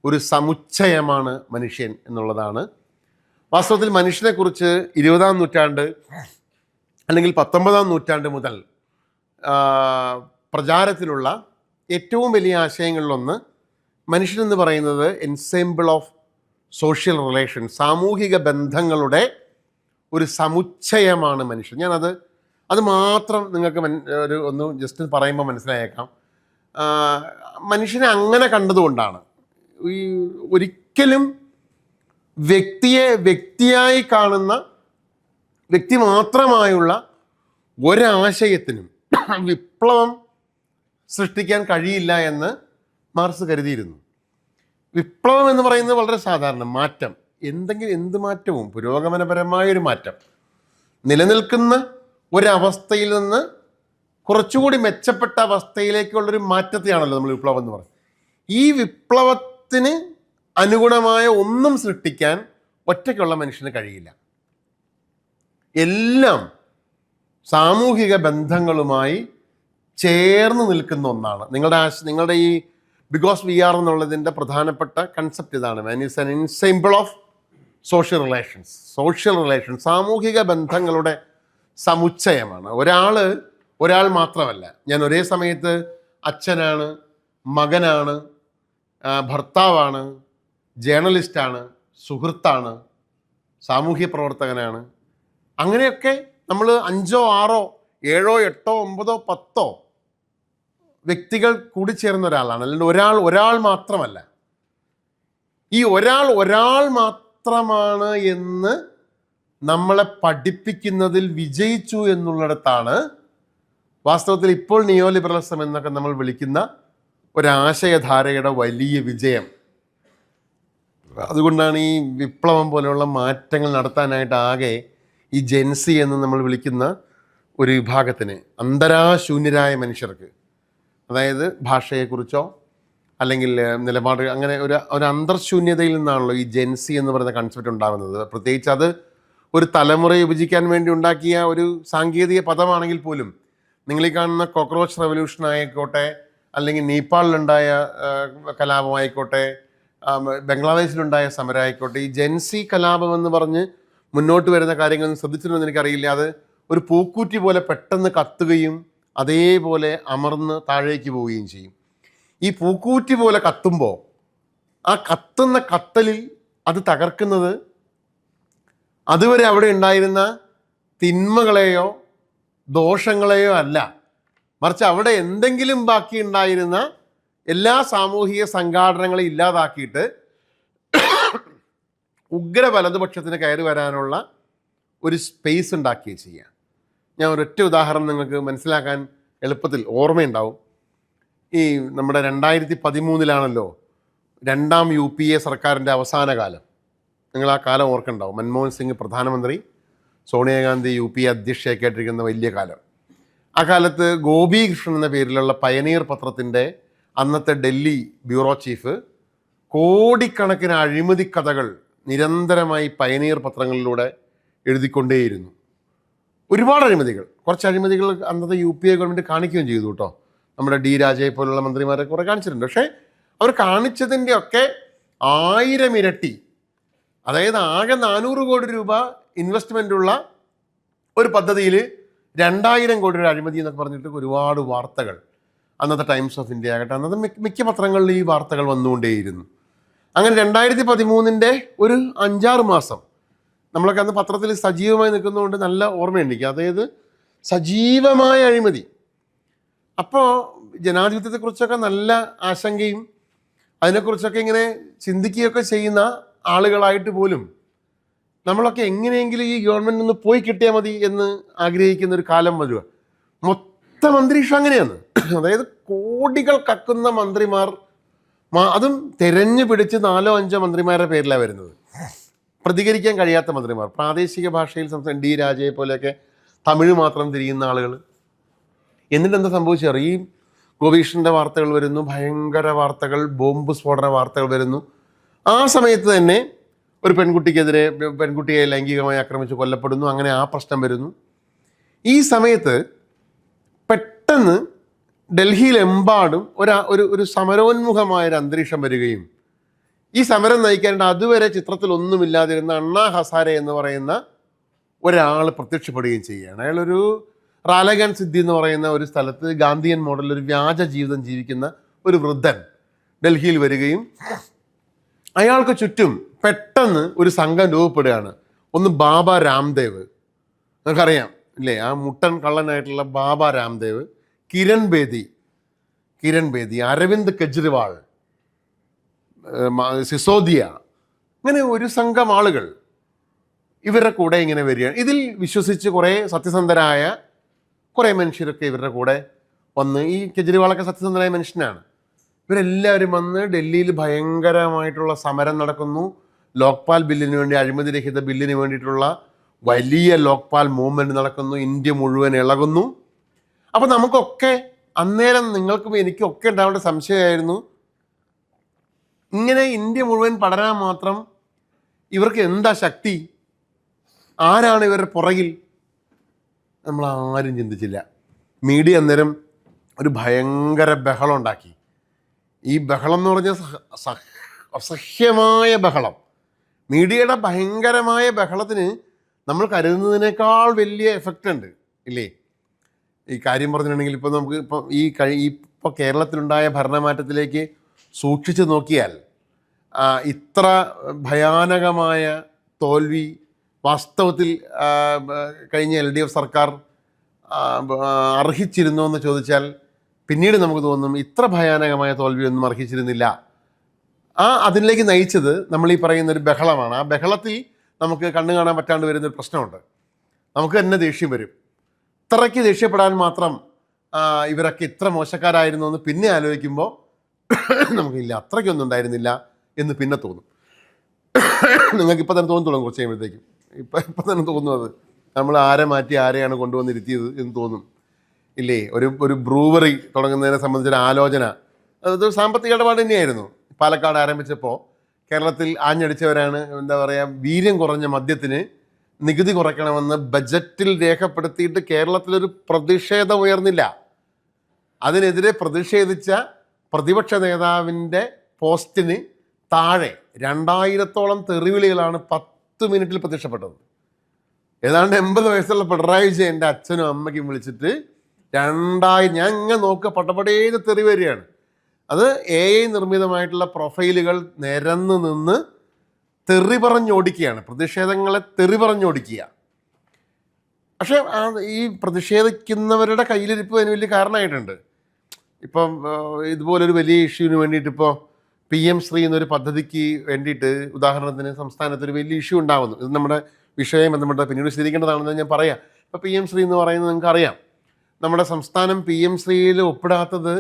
ഒരു സമുച്ചയമാണ് മനുഷ്യൻ എന്നുള്ളതാണ്. വാസ്തവത്തിൽ മനുഷ്യനെക്കുറിച്ച് 20-ാം നൂറ്റാണ്ട് അല്ലെങ്കിൽ 19-ാം നൂറ്റാണ്ട് മുതൽ പ്രചാരത്തിലുള്ള ഏറ്റവും വലിയ ആശയങ്ങളിലൊന്ന് മനുഷ്യനെന്ന് പറയുന്നത് എൻസെമ്പിൾ ഓഫ് സോഷ്യൽ റിലേഷൻ, സാമൂഹിക ബന്ധങ്ങളുടെ ഒരു സമുച്ചയമാണ് മനുഷ്യൻ. അത് മാത്രം നിങ്ങൾക്ക് ഒന്ന് ജസ്റ്റ് പറയുമ്പോൾ മനസ്സിലായേക്കാം. മനുഷ്യനെ അങ്ങനെ കണ്ടതുകൊണ്ടാണ് ഈ ഒരിക്കലും വ്യക്തിയായി കാണുന്ന വ്യക്തി മാത്രമായുള്ള ഒരാശയത്തിനും വിപ്ലവം സൃഷ്ടിക്കാൻ കഴിയില്ല എന്ന് മാർക്സ് കരുതിയിരുന്നു. വിപ്ലവം എന്ന് പറയുന്നത് വളരെ സാധാരണ മാറ്റം, എന്ത് മാറ്റവും പുരോഗമനപരമായൊരു മാറ്റം, നിലനിൽക്കുന്ന ഒരവസ്ഥയിൽ നിന്ന് കുറച്ചുകൂടി മെച്ചപ്പെട്ട അവസ്ഥയിലേക്കുള്ളൊരു മാറ്റത്തെയാണല്ലോ നമ്മൾ വിപ്ലവം എന്ന് പറയുന്നത്. ഈ വിപ്ലവത്തിന് അനുഗുണമായ ഒന്നും സൃഷ്ടിക്കാൻ ഒറ്റയ്ക്കുള്ള മനുഷ്യന് കഴിയില്ല. എല്ലാം സാമൂഹിക ബന്ധങ്ങളുമായി ചേർന്ന് നിൽക്കുന്ന ഒന്നാണ്. നിങ്ങളുടെ ഈ ബിക്കോസ് വി ആർ എന്നുള്ളതിൻ്റെ പ്രധാനപ്പെട്ട കൺസെപ്റ്റ് ഇതാണ്. Man is an ensemble of social relations, സാമൂഹിക ബന്ധങ്ങളുടെ സമുച്ചയമാണ്. ഒരാൾ മാത്രമല്ല. ഞാൻ ഒരേ സമയത്ത് അച്ഛനാണ്, മകനാണ്, ഭർത്താവാണ്, ജേർണലിസ്റ്റാണ്, സുഹൃത്താണ്, സാമൂഹ്യ പ്രവർത്തകനാണ്. അങ്ങനെയൊക്കെ നമ്മൾ 5, 6, 7, 8, 9, 10 വ്യക്തികൾ കൂടിച്ചേർന്ന ഒരാളാണ്. അല്ലാണ്ട് ഒരാൾ മാത്രമല്ല. ഈ ഒരാൾ മാത്രമാണ് എന്ന് നമ്മളെ പഠിപ്പിക്കുന്നതിൽ വിജയിച്ചു എന്നുള്ളിടത്താണ് വാസ്തവത്തിൽ ഇപ്പോൾ നിയോ ലിബറലിസം എന്നൊക്കെ നമ്മൾ വിളിക്കുന്ന ഒരാശയധാരയുടെ വലിയ വിജയം. അതുകൊണ്ടാണ് ഈ വിപ്ലവം പോലെയുള്ള മാറ്റങ്ങൾ നടത്താനായിട്ട് ആകെ ഈ ജെൻസി എന്ന് നമ്മൾ വിളിക്കുന്ന ഒരു വിഭാഗത്തിന്, അന്തരാശൂന്യരായ മനുഷ്യർക്ക്, അതായത് ഭാഷയെക്കുറിച്ചോ അല്ലെങ്കിൽ നിലപാട്, അങ്ങനെ ഒരു അന്തർശൂന്യതയിൽ നിന്നാണല്ലോ ഈ ജെൻസി എന്ന് പറയുന്ന കൺസെപ്റ്റ് ഉണ്ടാകുന്നത്. പ്രത്യേകിച്ച് അത് ഒരു തലമുറയെ വിഭജിക്കാൻ വേണ്ടി ഉണ്ടാക്കിയ ഒരു സാങ്കേതിക പദമാണെങ്കിൽ പോലും, നിങ്ങളീ കാണുന്ന കോക്രോച്ച് റെവല്യൂഷൻ ആയിക്കോട്ടെ, അല്ലെങ്കിൽ നേപ്പാളിലുണ്ടായ കലാപമായിക്കോട്ടെ, ബംഗ്ലാദേശിലുണ്ടായ സമരമായിക്കോട്ടെ, ഈ ജെൻസി കലാപം എന്ന് പറഞ്ഞ് മുന്നോട്ട് വരുന്ന കാര്യങ്ങളൊന്നും ശ്രദ്ധിച്ചിട്ടുണ്ടെന്ന് എനിക്കറിയില്ല. അത് ഒരു പൂക്കൂറ്റി പോലെ പെട്ടെന്ന് കത്തുകയും അതേപോലെ അമർന്ന് താഴേക്ക് പോവുകയും ചെയ്യും. ഈ പൂക്കൂറ്റി പോലെ കത്തുമ്പോൾ ആ കത്തുന്ന കത്തലിൽ അത് തകർക്കുന്നത് അതുവരെ അവിടെ ഉണ്ടായിരുന്ന തിന്മകളെയോ ദോഷങ്ങളെയോ അല്ല, മറിച്ച് അവിടെ എന്തെങ്കിലും ബാക്കി ഉണ്ടായിരുന്ന എല്ലാ സാമൂഹിക സംഘാടനങ്ങളെയും ഇല്ലാതാക്കിയിട്ട് ഉഗ്ര വലതുപക്ഷത്തിന് കയറി വരാനുള്ള ഒരു സ്പേസ് ഉണ്ടാക്കുകയും ചെയ്യുക. ഞാൻ ഒരൊറ്റ ഉദാഹരണം നിങ്ങൾക്ക് മനസ്സിലാക്കാൻ എളുപ്പത്തിൽ ഓർമ്മയുണ്ടാവും. ഈ നമ്മുടെ 2013 രണ്ടാം UPA സർക്കാരിൻ്റെ അവസാന കാലം. നിങ്ങൾ ആ കാലം ഓർക്കുന്നുണ്ടാവും. മൻമോഹൻ സിംഗ് പ്രധാനമന്ത്രി, സോണിയാഗാന്ധി UPA അധ്യക്ഷയൊക്കെ ആയിട്ടിരിക്കുന്ന വലിയ കാലം. ആ കാലത്ത് ഗോപികൃഷ്ണൻ എന്ന പേരിലുള്ള പയനീർ പത്രത്തിൻ്റെ അന്നത്തെ ഡൽഹി ബ്യൂറോ ചീഫ് കോടിക്കണക്കിന് അഴിമതി കഥകൾ നിരന്തരമായി പയനീർ പത്രങ്ങളിലൂടെ എഴുതിക്കൊണ്ടേയിരുന്നു. ഒരുപാട് അഴിമതികൾ, കുറച്ച് അഴിമതികൾ അന്നത്തെ UPA ഗവൺമെൻറ് കാണിക്കുകയും ചെയ്തു കേട്ടോ. നമ്മുടെ D രാജയെ പോലുള്ള മന്ത്രിമാരെ കുറെ കാണിച്ചിട്ടുണ്ട്. പക്ഷേ അവർ കാണിച്ചതിൻ്റെ ഒക്കെ 1000 ഇരട്ടി, അതായത് ആകെ 400 കോടി രൂപ ഇൻവെസ്റ്റ്മെൻ്റുള്ള ഒരു പദ്ധതിയിൽ 2000 കോടി രൂപ അഴിമതി എന്നൊക്കെ പറഞ്ഞിട്ട് ഒരുപാട് വാർത്തകൾ അന്നത്തെ ടൈംസ് ഓഫ് ഇന്ത്യ ആകട്ടെ, അന്നത്തെ മിക്ക പത്രങ്ങളിൽ ഈ വാർത്തകൾ വന്നുകൊണ്ടേയിരുന്നു. അങ്ങനെ 2013 ഒരു 5-6 മാസം നമ്മളൊക്കെ അന്ന് പത്രത്തിൽ സജീവമായി നിൽക്കുന്നതുകൊണ്ട് നല്ല ഓർമ്മയുണ്ട്. അതായത് സജീവമായ അഴിമതി. അപ്പോൾ ജനാധിപത്യത്തെക്കുറിച്ചൊക്കെ നല്ല ആശങ്കയും അതിനെക്കുറിച്ചൊക്കെ ഇങ്ങനെ ചിന്തിക്കുകയൊക്കെ ചെയ്യുന്ന ആളുകളായിട്ട് പോലും നമ്മളൊക്കെ എങ്ങനെയെങ്കിലും ഈ ഗവൺമെൻറ് ഒന്ന് പോയി കിട്ടിയാൽ മതി എന്ന് ആഗ്രഹിക്കുന്ന ഒരു കാലം വരിക. മൊത്തം അന്തരീക്ഷം അങ്ങനെയാണ്. അതായത് കോടികൾ കക്കുന്ന മന്ത്രിമാർ, അതും തെരഞ്ഞു പിടിച്ച് 4-5 മന്ത്രിമാരുടെ പേരിലാണ് വരുന്നത്. പ്രതികരിക്കാൻ കഴിയാത്ത മന്ത്രിമാർ, പ്രാദേശിക ഭാഷയിൽ D രാജയെ പോലെയൊക്കെ തമിഴ് മാത്രം തിരിയുന്ന ആളുകൾ. എന്നിട്ട് എന്താ സംഭവിച്ചറിയാം? ഈ ഗോപീഷ്ണൻ്റെ വാർത്തകൾ വരുന്നു, ഭയങ്കര വാർത്തകൾ, ബോംബ് സ്ഫോടന വാർത്തകൾ വരുന്നു. ആ സമയത്ത് തന്നെ ഒരു പെൺകുട്ടിയെ ലൈംഗികമായി ആക്രമിച്ച് കൊല്ലപ്പെടുന്നു. അങ്ങനെ ആ പ്രശ്നം വരുന്നു. ഈ സമയത്ത് പെട്ടെന്ന് ഡൽഹിയിലെമ്പാടും ഒരു സമരോന്മുഖമായൊരു അന്തരീക്ഷം വരികയും ഈ സമരം നയിക്കേണ്ട അതുവരെ ചിത്രത്തിലൊന്നുമില്ലാതിരുന്ന അണ്ണാ ഹസാരെ എന്ന് പറയുന്ന ഒരാൾ പ്രത്യക്ഷപ്പെടുകയും ചെയ്യുകയാണ്. അയാളൊരു റാലഗാൻ സിദ്ധി എന്ന് പറയുന്ന ഒരു സ്ഥലത്ത് ഗാന്ധിയൻ മോഡലിൽ ഒരു വ്യാജ ജീവിതം ജീവിക്കുന്ന ഒരു വൃദ്ധൻ ഡൽഹിയിൽ വരികയും അയാൾക്ക് ചുറ്റും പെട്ടെന്ന് ഒരു സംഘം രൂപപ്പെടുകയാണ്. ഒന്ന് ബാബ രാംദേവ്, നിങ്ങൾക്കറിയാം ഇല്ലേ, ആ മുട്ടൻ കള്ളനായിട്ടുള്ള ബാബ രാംദേവ്, കിരൺ ബേദി, അരവിന്ദ് കെജ്രിവാൾ, സിസോദിയ, ഇങ്ങനെ ഒരു സംഘം ആളുകൾ ഇവരുടെ കൂടെ ഇങ്ങനെ വരികയാണ്. ഇതിൽ വിശ്വസിച്ച് കുറേ സത്യസന്ധരായ കുറേ മനുഷ്യരൊക്കെ ഇവരുടെ കൂടെ വന്ന്, ഈ കെജ്രിവാളൊക്കെ സത്യസന്ധനായ മനുഷ്യനാണ്, ഇവരെല്ലാവരും വന്ന് ഡൽഹിയിൽ ഭയങ്കരമായിട്ടുള്ള സമരം നടക്കുന്നു. ലോക്പാൽ ബില്ലിന് വേണ്ടി, അഴിമതിരഹിത ബില്ലിന് വേണ്ടിയിട്ടുള്ള വലിയ ലോക്പാൽ മൂവ്മെൻറ്റ് നടക്കുന്നു. ഇന്ത്യ മുഴുവൻ ഇളകുന്നു. അപ്പോൾ നമുക്കൊക്കെ അന്നേരം, നിങ്ങൾക്കും എനിക്കൊക്കെ ഉണ്ടാവേണ്ട സംശയമായിരുന്നു, ഇങ്ങനെ ഇന്ത്യ മുഴുവൻ പടരാൻ മാത്രം ഇവർക്ക് എന്താ ശക്തി, ആരാണ് ഇവരുടെ പുറകിൽ? നമ്മൾ ആരും ചിന്തിച്ചില്ല. മീഡിയ അന്നേരം ഒരു ഭയങ്കര ബഹളം ഉണ്ടാക്കി. ഈ ബഹളം എന്ന് പറഞ്ഞാൽ അസഹ്യമായ ബഹളം. മീഡിയയുടെ ഭയങ്കരമായ ബഹളത്തിന് നമ്മൾ കരുതുന്നതിനേക്കാൾ വലിയ എഫക്റ്റ് ഉണ്ട് ഇല്ലേ? ഈ കാര്യം പറഞ്ഞിട്ടുണ്ടെങ്കിൽ ഇപ്പോൾ നമുക്ക് ഇപ്പോൾ കേരളത്തിലുണ്ടായ ഭരണമാറ്റത്തിലേക്ക് സൂക്ഷിച്ചു നോക്കിയാൽ ഇത്ര ഭയാനകമായ തോൽവി വാസ്തവത്തിൽ കഴിഞ്ഞ LDF സർക്കാർ അർഹിച്ചിരുന്നോ എന്ന് ചോദിച്ചാൽ പിന്നീട് നമുക്ക് തോന്നും ഇത്ര ഭയാനകമായ തോൽവിയൊന്നും അർഹിച്ചിരുന്നില്ല. അതിലേക്ക് നയിച്ചത് നമ്മൾ ഈ പറയുന്നൊരു ബഹളമാണ്. ആ ബഹളത്തിൽ നമുക്ക് കണ്ണു കാണാൻ പറ്റാണ്ട് വരുന്നൊരു പ്രശ്നമുണ്ട്. നമുക്ക് തന്നെ ദേഷ്യം വരും. ഇത്രയ്ക്ക് ദേഷ്യപ്പെടാൻ മാത്രം ഇവരൊക്കെ ഇത്ര മോശക്കാരായിരുന്നു എന്ന് പിന്നെ ആലോചിക്കുമ്പോൾ നമുക്കില്ല, അത്രയ്ക്കൊന്നും ഉണ്ടായിരുന്നില്ല എന്ന് പിന്നെ തോന്നും. നിങ്ങൾക്ക് ഇപ്പം തന്നെ തോന്നി തുടങ്ങും കുറച്ച് കഴിയുമ്പോഴത്തേക്കും. ഇപ്പം തന്നെ തോന്നുന്നത് നമ്മൾ ആരെ മാറ്റി ആരെയാണ് കൊണ്ടുവന്നിരുത്തിയത് എന്ന് തോന്നും ഇല്ലേ. ഒരു ബ്രൂവറി തുടങ്ങുന്നതിനെ സംബന്ധിച്ചൊരു ആലോചന അത് സാമ്പത്തിക ഇടപാട് തന്നെയായിരുന്നു. പാലക്കാട് ആരംഭിച്ചപ്പോൾ കേരളത്തിൽ ആഞ്ഞടിച്ചവരാണ് എന്താ പറയുക, വീര്യം കുറഞ്ഞ മദ്യത്തിന് നികുതി കുറയ്ക്കണമെന്ന് ബജറ്റിൽ രേഖപ്പെടുത്തിയിട്ട് കേരളത്തിലൊരു പ്രതിഷേധം ഉയർന്നില്ല. അതിനെതിരെ പ്രതിഷേധിച്ച പ്രതിപക്ഷ നേതാവിൻ്റെ പോസ്റ്റിന് താഴെ 2000-ഓളം തെറിവിളികളാണ് 10 മിനിറ്റിൽ പ്രത്യക്ഷപ്പെട്ടത്. ഏതാണ്ട് 80 വയസ്സുള്ള പിണറായി വിജയൻ്റെ അച്ഛനും അമ്മയ്ക്കും വിളിച്ചിട്ട് 2000 ഞാൻ ഇങ്ങനെ നോക്കുക പട്ടപ്പടേന്ന് തെറി വരികയാണ്. അത് AI നിർമ്മിതമായിട്ടുള്ള പ്രൊഫൈലുകൾ നിരന്ന് നിന്ന് തെറി പറഞ്ഞോടിക്കുകയാണ്, പ്രതിഷേധങ്ങളെ തെറി പറഞ്ഞോടിക്കുക. പക്ഷേ ഈ പ്രതിഷേധിക്കുന്നവരുടെ കയ്യിലിരിപ്പ് അതിന് വലിയ കാരണമായിട്ടുണ്ട്. ഇപ്പം ഇതുപോലൊരു വലിയ ഇഷ്യൂവിന് വേണ്ടിയിട്ട് ഇപ്പോൾ PM ശ്രീ എന്നൊരു പദ്ധതിക്ക് വേണ്ടിയിട്ട് ഉദാഹരണത്തിന് സംസ്ഥാനത്തൊരു വലിയ ഇഷ്യൂ ഉണ്ടാകുന്നു. ഇത് നമ്മുടെ വിഷയം ബന്ധപ്പെട്ട പിന്നീട് വിശദീകരിക്കേണ്ടതാണെന്ന് ഞാൻ പറയാം. ഇപ്പോൾ PM ശ്രീ എന്ന് പറയുന്നത് നിങ്ങൾക്കറിയാം, നമ്മുടെ സംസ്ഥാനം PM ശ്രീയിൽ ഒപ്പിടാത്തത്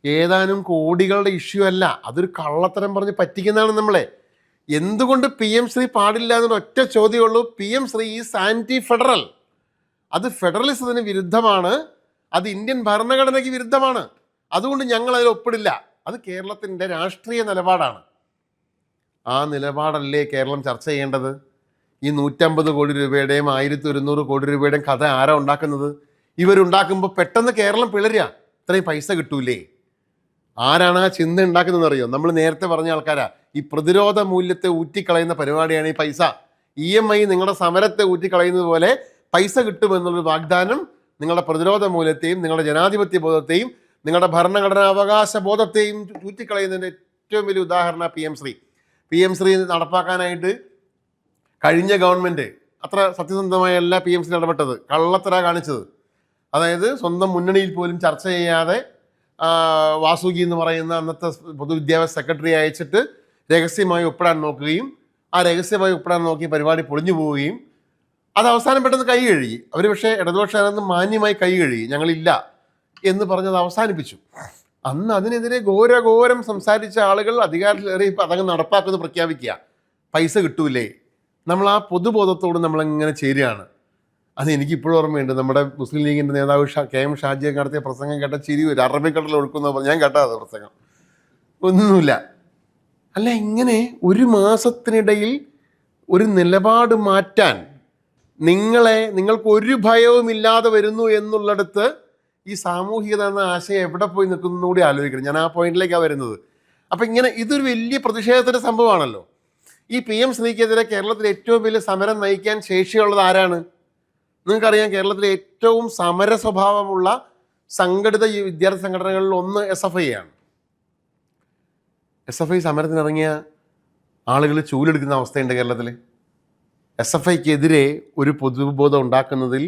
ഏതാനും കോടികളുടെ ഇഷ്യൂ അല്ല, അതൊരു കള്ളത്തരം പറഞ്ഞ് പറ്റിക്കുന്നതാണ് നമ്മളെ. എന്തുകൊണ്ട് PM ശ്രീ പാടില്ല എന്നൊരു ഒറ്റ ചോദ്യമുള്ളൂ. PM Shri is anti federal. അത് ഫെഡറലിസത്തിന് വിരുദ്ധമാണ്, അത് ഇന്ത്യൻ ഭരണഘടനയ്ക്ക് വിരുദ്ധമാണ്. അതുകൊണ്ട് ഞങ്ങൾ അതിൽ ഒപ്പിടില്ല. അത് കേരളത്തിൻ്റെ രാഷ്ട്രീയ നിലപാടാണ്. ആ നിലപാടല്ലേ കേരളം ചർച്ച ചെയ്യേണ്ടത്? ഈ 150 കോടി രൂപയുടെയും 1100 കോടി രൂപയുടെയും കഥ ആരാ ഉണ്ടാക്കുന്നത്? ഇവരുണ്ടാക്കുമ്പോൾ പെട്ടെന്ന് കേരളം പിളരുക, ഇത്രയും പൈസ കിട്ടൂലേ? ആരാണ് ആ ചിന്ത ഉണ്ടാക്കുന്നതെന്ന് അറിയോ? നമ്മൾ നേരത്തെ പറഞ്ഞ ആൾക്കാരാ. ഈ പ്രതിരോധ മൂല്യത്തെ ഊറ്റിക്കളയുന്ന പരിപാടിയാണ് ഈ പൈസ. EMI നിങ്ങളുടെ സമരത്തെ ഊറ്റിക്കളയുന്നത് പോലെ പൈസ കിട്ടുമെന്നുള്ളൊരു വാഗ്ദാനം നിങ്ങളുടെ പ്രതിരോധ മൂല്യത്തെയും നിങ്ങളുടെ ജനാധിപത്യ ബോധത്തെയും നിങ്ങളുടെ ഭരണഘടനാ അവകാശ ബോധത്തെയും ഊറ്റിക്കളയുന്നതിൻ്റെ ഏറ്റവും വലിയ ഉദാഹരണം PM ശ്രീ. PM ശ്രീ നടപ്പാക്കാനായിട്ട് കഴിഞ്ഞ ഗവൺമെൻറ് അത്ര സത്യസന്ധമായല്ല PM ശ്രീ ഇടപെട്ടത്, കള്ളത്തര കാണിച്ചത്. അതായത് സ്വന്തം മുന്നണിയിൽ പോലും ചർച്ച ചെയ്യാതെ വാസുകി എന്ന് പറയുന്ന അന്നത്തെ പൊതുവിദ്യാഭ്യാസ സെക്രട്ടറി അയച്ചിട്ട് രഹസ്യമായി ഒപ്പിടാൻ നോക്കുകയും ആ രഹസ്യമായി ഒപ്പിടാൻ നോക്കി പരിപാടി പൊളിഞ്ഞു പോവുകയും അത് അവസാനം പെട്ടെന്ന് കൈ കഴുകി. അവർ പക്ഷേ ഇടതുപക്ഷമാണെന്ന് മാന്യമായി കൈ കഴുകി, ഞങ്ങളില്ല എന്ന് പറഞ്ഞത് അവസാനിപ്പിച്ചു. അന്ന് അതിനെതിരെ ഘോരം സംസാരിച്ച ആളുകൾ അധികാരത്തിലേറി ഇപ്പം അതങ്ങ് നടപ്പാക്കുന്നത് പ്രഖ്യാപിക്കുക. പൈസ കിട്ടൂലേ? നമ്മൾ ആ പൊതുബോധത്തോട് നമ്മളെങ്ങനെ ചേരുകയാണ്. അത് എനിക്കിപ്പോഴും ഓർമ്മയുണ്ട്. നമ്മുടെ മുസ്ലിം ലീഗിൻ്റെ നേതാവ് KM ഷാജിയൊക്കെ നടത്തിയ പ്രസംഗം കേട്ട ചിരി ഒരു അറബിക്കടലിൽ ഒഴുക്കുന്ന ഞാൻ കേട്ടത് പ്രസംഗം ഒന്നുമില്ല. അല്ല, ഇങ്ങനെ ഒരു മാസത്തിനിടയിൽ ഒരു നിലപാട് മാറ്റാൻ നിങ്ങൾക്ക് ഒരു ഭയവുമില്ലാതെ വരുന്നു എന്നുള്ളിടത്ത് ഈ സാമൂഹികത എന്ന ആശയം എവിടെ പോയി നിൽക്കുന്നു കൂടി ആലോചിക്കണം. ഞാൻ ആ പോയിന്റിലേക്കാണ് വരുന്നത്. അപ്പം ഇങ്ങനെ ഇതൊരു വലിയ പ്രതിഷേധത്തിൻ്റെ സംഭവമാണല്ലോ. ഈ PM ശ്രീക്കെതിരെ കേരളത്തിൽ ഏറ്റവും വലിയ സമരം നയിക്കാൻ ശേഷിയുള്ളത് ആരാണ്? നിങ്ങൾക്കറിയാം, കേരളത്തിലെ ഏറ്റവും സമര സ്വഭാവമുള്ള സംഘടിത വിദ്യാർത്ഥി സംഘടനകളിൽ ഒന്ന് SFI ആണ്. SFI സമരത്തിനിറങ്ങിയ ആളുകൾ ചൂലെടുക്കുന്ന അവസ്ഥയുണ്ട് കേരളത്തിൽ. SFIക്കെതിരെ ഒരു പൊതുബോധം ഉണ്ടാക്കുന്നതിൽ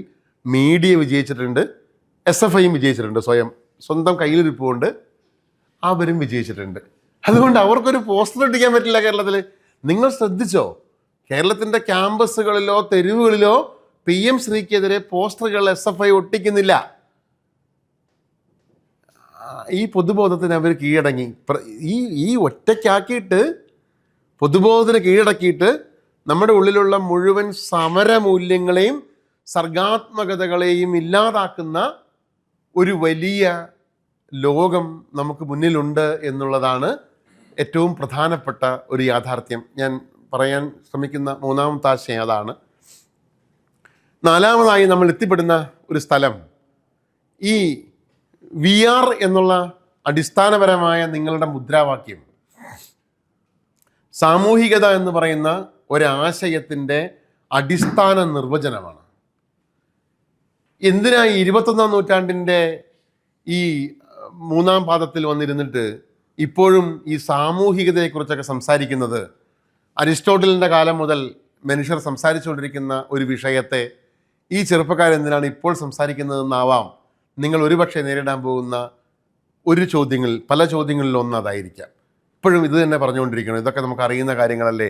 മീഡിയ വിജയിച്ചിട്ടുണ്ട്, SFIയും വിജയിച്ചിട്ടുണ്ട്. സ്വന്തം കയ്യിലിരിപ്പുകൊണ്ട് അവരും വിജയിച്ചിട്ടുണ്ട്. അതുകൊണ്ട് അവർക്കൊരു പോസ്റ്റർ ഒട്ടിക്കാൻ പറ്റില്ല കേരളത്തിൽ. നിങ്ങൾ ശ്രദ്ധിച്ചോ? കേരളത്തിൻ്റെ ക്യാമ്പസുകളിലോ തെരുവുകളിലോ PM ശ്രീക്കെതിരെ പോസ്റ്ററുകൾ SFI ഒട്ടിക്കുന്നില്ല. ഈ പൊതുബോധത്തിന് അവർ കീഴടങ്ങി. ഈ ഒറ്റയ്ക്കാക്കിയിട്ട് പൊതുബോധത്തിന് കീഴടക്കിയിട്ട് നമ്മുടെ ഉള്ളിലുള്ള മുഴുവൻ സമരമൂല്യങ്ങളെയും സർഗാത്മകതകളെയും ഇല്ലാതാക്കുന്ന ഒരു വലിയ ലോകം നമുക്ക് മുന്നിലുണ്ട് എന്നുള്ളതാണ് ഏറ്റവും പ്രധാനപ്പെട്ട ഒരു യാഥാർത്ഥ്യം. ഞാൻ പറയാൻ ശ്രമിക്കുന്ന മൂന്നാമത്തെ ആശയം അതാണ്. നാലാമതായി നമ്മൾ എത്തിപ്പെടുന്ന ഒരു സ്ഥലം ഈ VR എന്നുള്ള അടിസ്ഥാനപരമായ നിങ്ങളുടെ മുദ്രാവാക്യം സാമൂഹികത എന്ന് പറയുന്ന ഒരാശയത്തിൻ്റെ അടിസ്ഥാന നിർവചനമാണ്. എന്തിനാ 21-ാം നൂറ്റാണ്ടിൻ്റെ ഈ 3-ാം പാദത്തിൽ വന്നിരുന്നിട്ട് ഇപ്പോഴും ഈ സാമൂഹികതയെക്കുറിച്ചൊക്കെ സംസാരിക്കുന്നത്? അരിസ്റ്റോട്ടലിൻ്റെ കാലം മുതൽ മനുഷ്യർ സംസാരിച്ചുകൊണ്ടിരിക്കുന്ന ഒരു വിഷയത്തെ ഈ ചെറുപ്പക്കാരെന്തിനാണ് ഇപ്പോൾ സംസാരിക്കുന്നതെന്നാവാം നിങ്ങൾ ഒരുപക്ഷെ നേരിടാൻ പോകുന്ന പല ചോദ്യങ്ങളിൽ ഒന്ന് അതായിരിക്കാം. ഇപ്പോഴും ഇത് തന്നെ പറഞ്ഞുകൊണ്ടിരിക്കണം. ഇതൊക്കെ നമുക്ക് അറിയുന്ന കാര്യങ്ങളല്ലേ?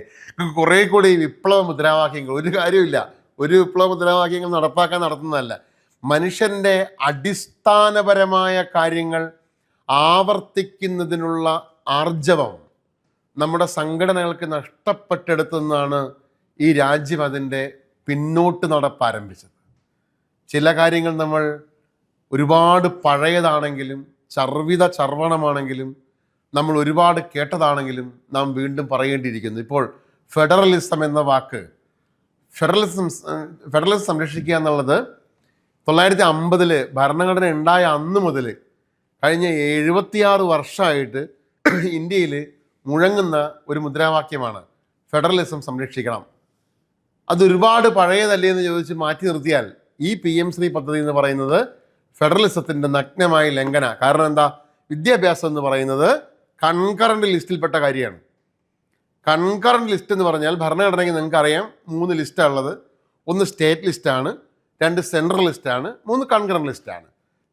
കുറേ കൂടി വിപ്ലവ മുദ്രാവാക്യങ്ങൾ, ഒരു കാര്യമില്ല, ഒരു വിപ്ലവ മുദ്രാവാക്യങ്ങൾ നടത്തുന്നതല്ല. മനുഷ്യൻ്റെ അടിസ്ഥാനപരമായ കാര്യങ്ങൾ ആവർത്തിക്കുന്നതിനുള്ള ആർജവം നമ്മുടെ സംഘടനകൾക്ക് നഷ്ടപ്പെട്ടെടുത്തുനിന്നാണ് ഈ രാജ്യം അതിൻ്റെ പിന്നോട്ട് നടപ്പ് ആരംഭിച്ചത്. ചില കാര്യങ്ങൾ നമ്മൾ ഒരുപാട് പഴയതാണെങ്കിലും ചർവണമാണെങ്കിലും നമ്മൾ ഒരുപാട് കേട്ടതാണെങ്കിലും നാം വീണ്ടും പറയേണ്ടിയിരിക്കുന്നു. ഇപ്പോൾ ഫെഡറലിസം എന്ന വാക്ക്, ഫെഡറലിസം സംരക്ഷിക്കുക എന്നുള്ളത് 1950 ഭരണഘടന ഉണ്ടായ അന്ന് മുതൽ കഴിഞ്ഞ 76 വർഷമായിട്ട് ഇന്ത്യയിൽ മുഴങ്ങുന്ന ഒരു മുദ്രാവാക്യമാണ് ഫെഡറലിസം സംരക്ഷിക്കണം. അതൊരുപാട് പഴയതല്ലേ എന്ന് ചോദിച്ച് മാറ്റി നിർത്തിയാൽ ഈ PM ശ്രീ പദ്ധതി എന്ന് പറയുന്നത് ഫെഡറലിസത്തിൻ്റെ നഗ്നമായ ലംഘന. കാരണം എന്താ? വിദ്യാഭ്യാസം എന്ന് പറയുന്നത് കൺകറന്റ് ലിസ്റ്റിൽപ്പെട്ട കാര്യമാണ്. കൺകറന്റ് ലിസ്റ്റ് എന്ന് പറഞ്ഞാൽ ഭരണഘടനയ്ക്ക് നിങ്ങൾക്കറിയാം 3 ലിസ്റ്റാണ് ഉള്ളത്. 1 സ്റ്റേറ്റ് ലിസ്റ്റാണ്, 2 സെൻട്രൽ ലിസ്റ്റാണ്, 3 കൺകറന്റ് ലിസ്റ്റാണ്.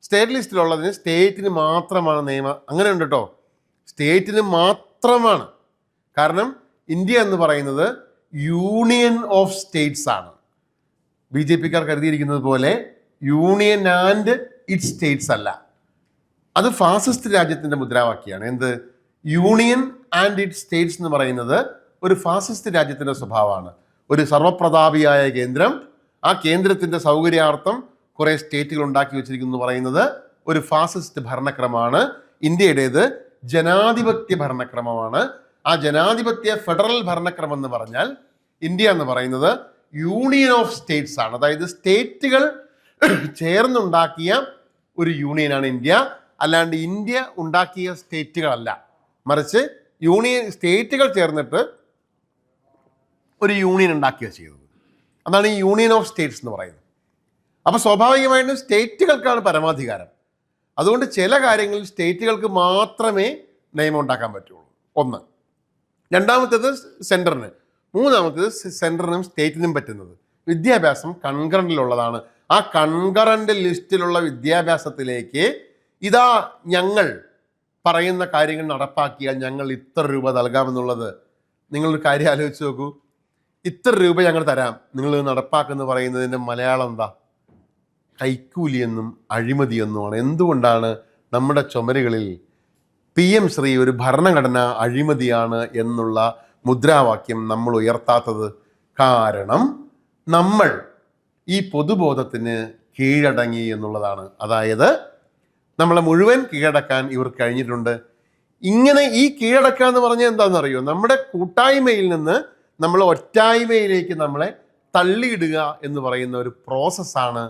സ്റ്റേറ്റ് ലിസ്റ്റിലുള്ളതിന് സ്റ്റേറ്റിന് മാത്രമാണ് നിയമം. അങ്ങനെ ഉണ്ട് കേട്ടോ, സ്റ്റേറ്റിന് മാത്രമാണ്. കാരണം ഇന്ത്യ എന്ന് പറയുന്നത് യൂണിയൻ ഓഫ് സ്റ്റേറ്റ്സ് ആണ്. BJP-ക്കാർ കരുതിയിരിക്കുന്നത് പോലെ യൂണിയൻ ആൻഡ് ഇറ്റ് സ്റ്റേറ്റ്സ് അല്ല. അത് ഫാസിസ്റ്റ് രാജ്യത്തിൻ്റെ മുദ്രാവാക്യമാണ്. എന്ത്? യൂണിയൻ ആൻഡ് ഇറ്റ് സ്റ്റേറ്റ്സ് എന്ന് പറയുന്നത് ഒരു ഫാസിസ്റ്റ് രാജ്യത്തിൻ്റെ സ്വഭാവമാണ്. ഒരു സർവപ്രതാപിയായ കേന്ദ്രം, ആ കേന്ദ്രത്തിൻ്റെ സൗകര്യാർത്ഥം കുറേ സ്റ്റേറ്റുകൾ ഉണ്ടാക്കി വെച്ചിരിക്കുന്നു എന്ന് പറയുന്നത് ഒരു ഫാസിസ്റ്റ് ഭരണക്രമമാണ്. ഇന്ത്യയുടേത് ജനാധിപത്യ ഭരണക്രമമാണ്. ആ ജനാധിപത്യ ഫെഡറൽ ഭരണക്രമം എന്ന് പറഞ്ഞാൽ ഇന്ത്യ എന്ന് പറയുന്നത് യൂണിയൻ ഓഫ് സ്റ്റേറ്റ്സ് ആണ്. അതായത് സ്റ്റേറ്റുകൾ ചേർന്നുണ്ടാക്കിയ ഒരു യൂണിയനാണ് ഇന്ത്യ. അല്ലാണ്ട് ഇന്ത്യ ഉണ്ടാക്കിയ സ്റ്റേറ്റുകളല്ല, മറിച്ച് സ്റ്റേറ്റുകൾ ചേർന്നിട്ട് ഒരു യൂണിയൻ ഉണ്ടാക്കിയ ചെയ്തത്. അതാണ് ഈ യൂണിയൻ ഓഫ് സ്റ്റേറ്റ്സ് എന്ന് പറയുന്നത്. അപ്പോൾ സ്വാഭാവികമായിട്ടും സ്റ്റേറ്റുകൾക്കാണ് പരമാധികാരം. അതുകൊണ്ട് ചില കാര്യങ്ങളിൽ സ്റ്റേറ്റുകൾക്ക് മാത്രമേ നിയമം ഉണ്ടാക്കാൻ പറ്റുള്ളൂ. 1. രണ്ടാമത്തേത് സെൻറ്ററിന്. മൂന്നാമത്തേത് സെൻറ്ററിനും സ്റ്റേറ്റിനും പറ്റുന്നത്. വിദ്യാഭ്യാസം കൺകറന്റിലുള്ളതാണ്. ആ കൺകറന്റ് ലിസ്റ്റിലുള്ള വിദ്യാഭ്യാസത്തിലേക്ക് ഇതാ ഞങ്ങൾ പറയുന്ന കാര്യങ്ങൾ നടപ്പാക്കിയാൽ ഞങ്ങൾ ഇത്ര രൂപ നൽകാമെന്നുള്ളത്. നിങ്ങളൊരു കാര്യം ആലോചിച്ച് നോക്കൂ. ഇത്ര രൂപ ഞങ്ങൾ തരാം, നിങ്ങൾ നടപ്പാക്കെന്ന് പറയുന്നതിൻ്റെ മലയാളം എന്താ? കൈക്കൂലിയെന്നും അഴിമതിയെന്നുമാണ്. എന്തുകൊണ്ടാണ് നമ്മുടെ ചുമരുകളിൽ PM ശ്രീ ഒരു ഭരണഘടന അഴിമതിയാണ് എന്നുള്ള മുദ്രാവാക്യം നമ്മൾ ഉയർത്താത്തത്? കാരണം നമ്മൾ ഈ പൊതുബോധത്തിന് കീഴടങ്ങി എന്നുള്ളതാണ്. അതായത് നമ്മളെ മുഴുവൻ കീഴടക്കാൻ ഇവർക്ക് കഴിഞ്ഞിട്ടുണ്ട്. ഇങ്ങനെ ഈ കീഴടക്കുക എന്ന് പറഞ്ഞാൽ എന്താണെന്നറിയോ? നമ്മുടെ കൂട്ടായ്മയിൽ നിന്ന് നമ്മൾ ഒറ്റായ്മയിലേക്ക് നമ്മളെ തള്ളിയിടുക എന്ന് പറയുന്ന ഒരു പ്രോസസ്സാണ്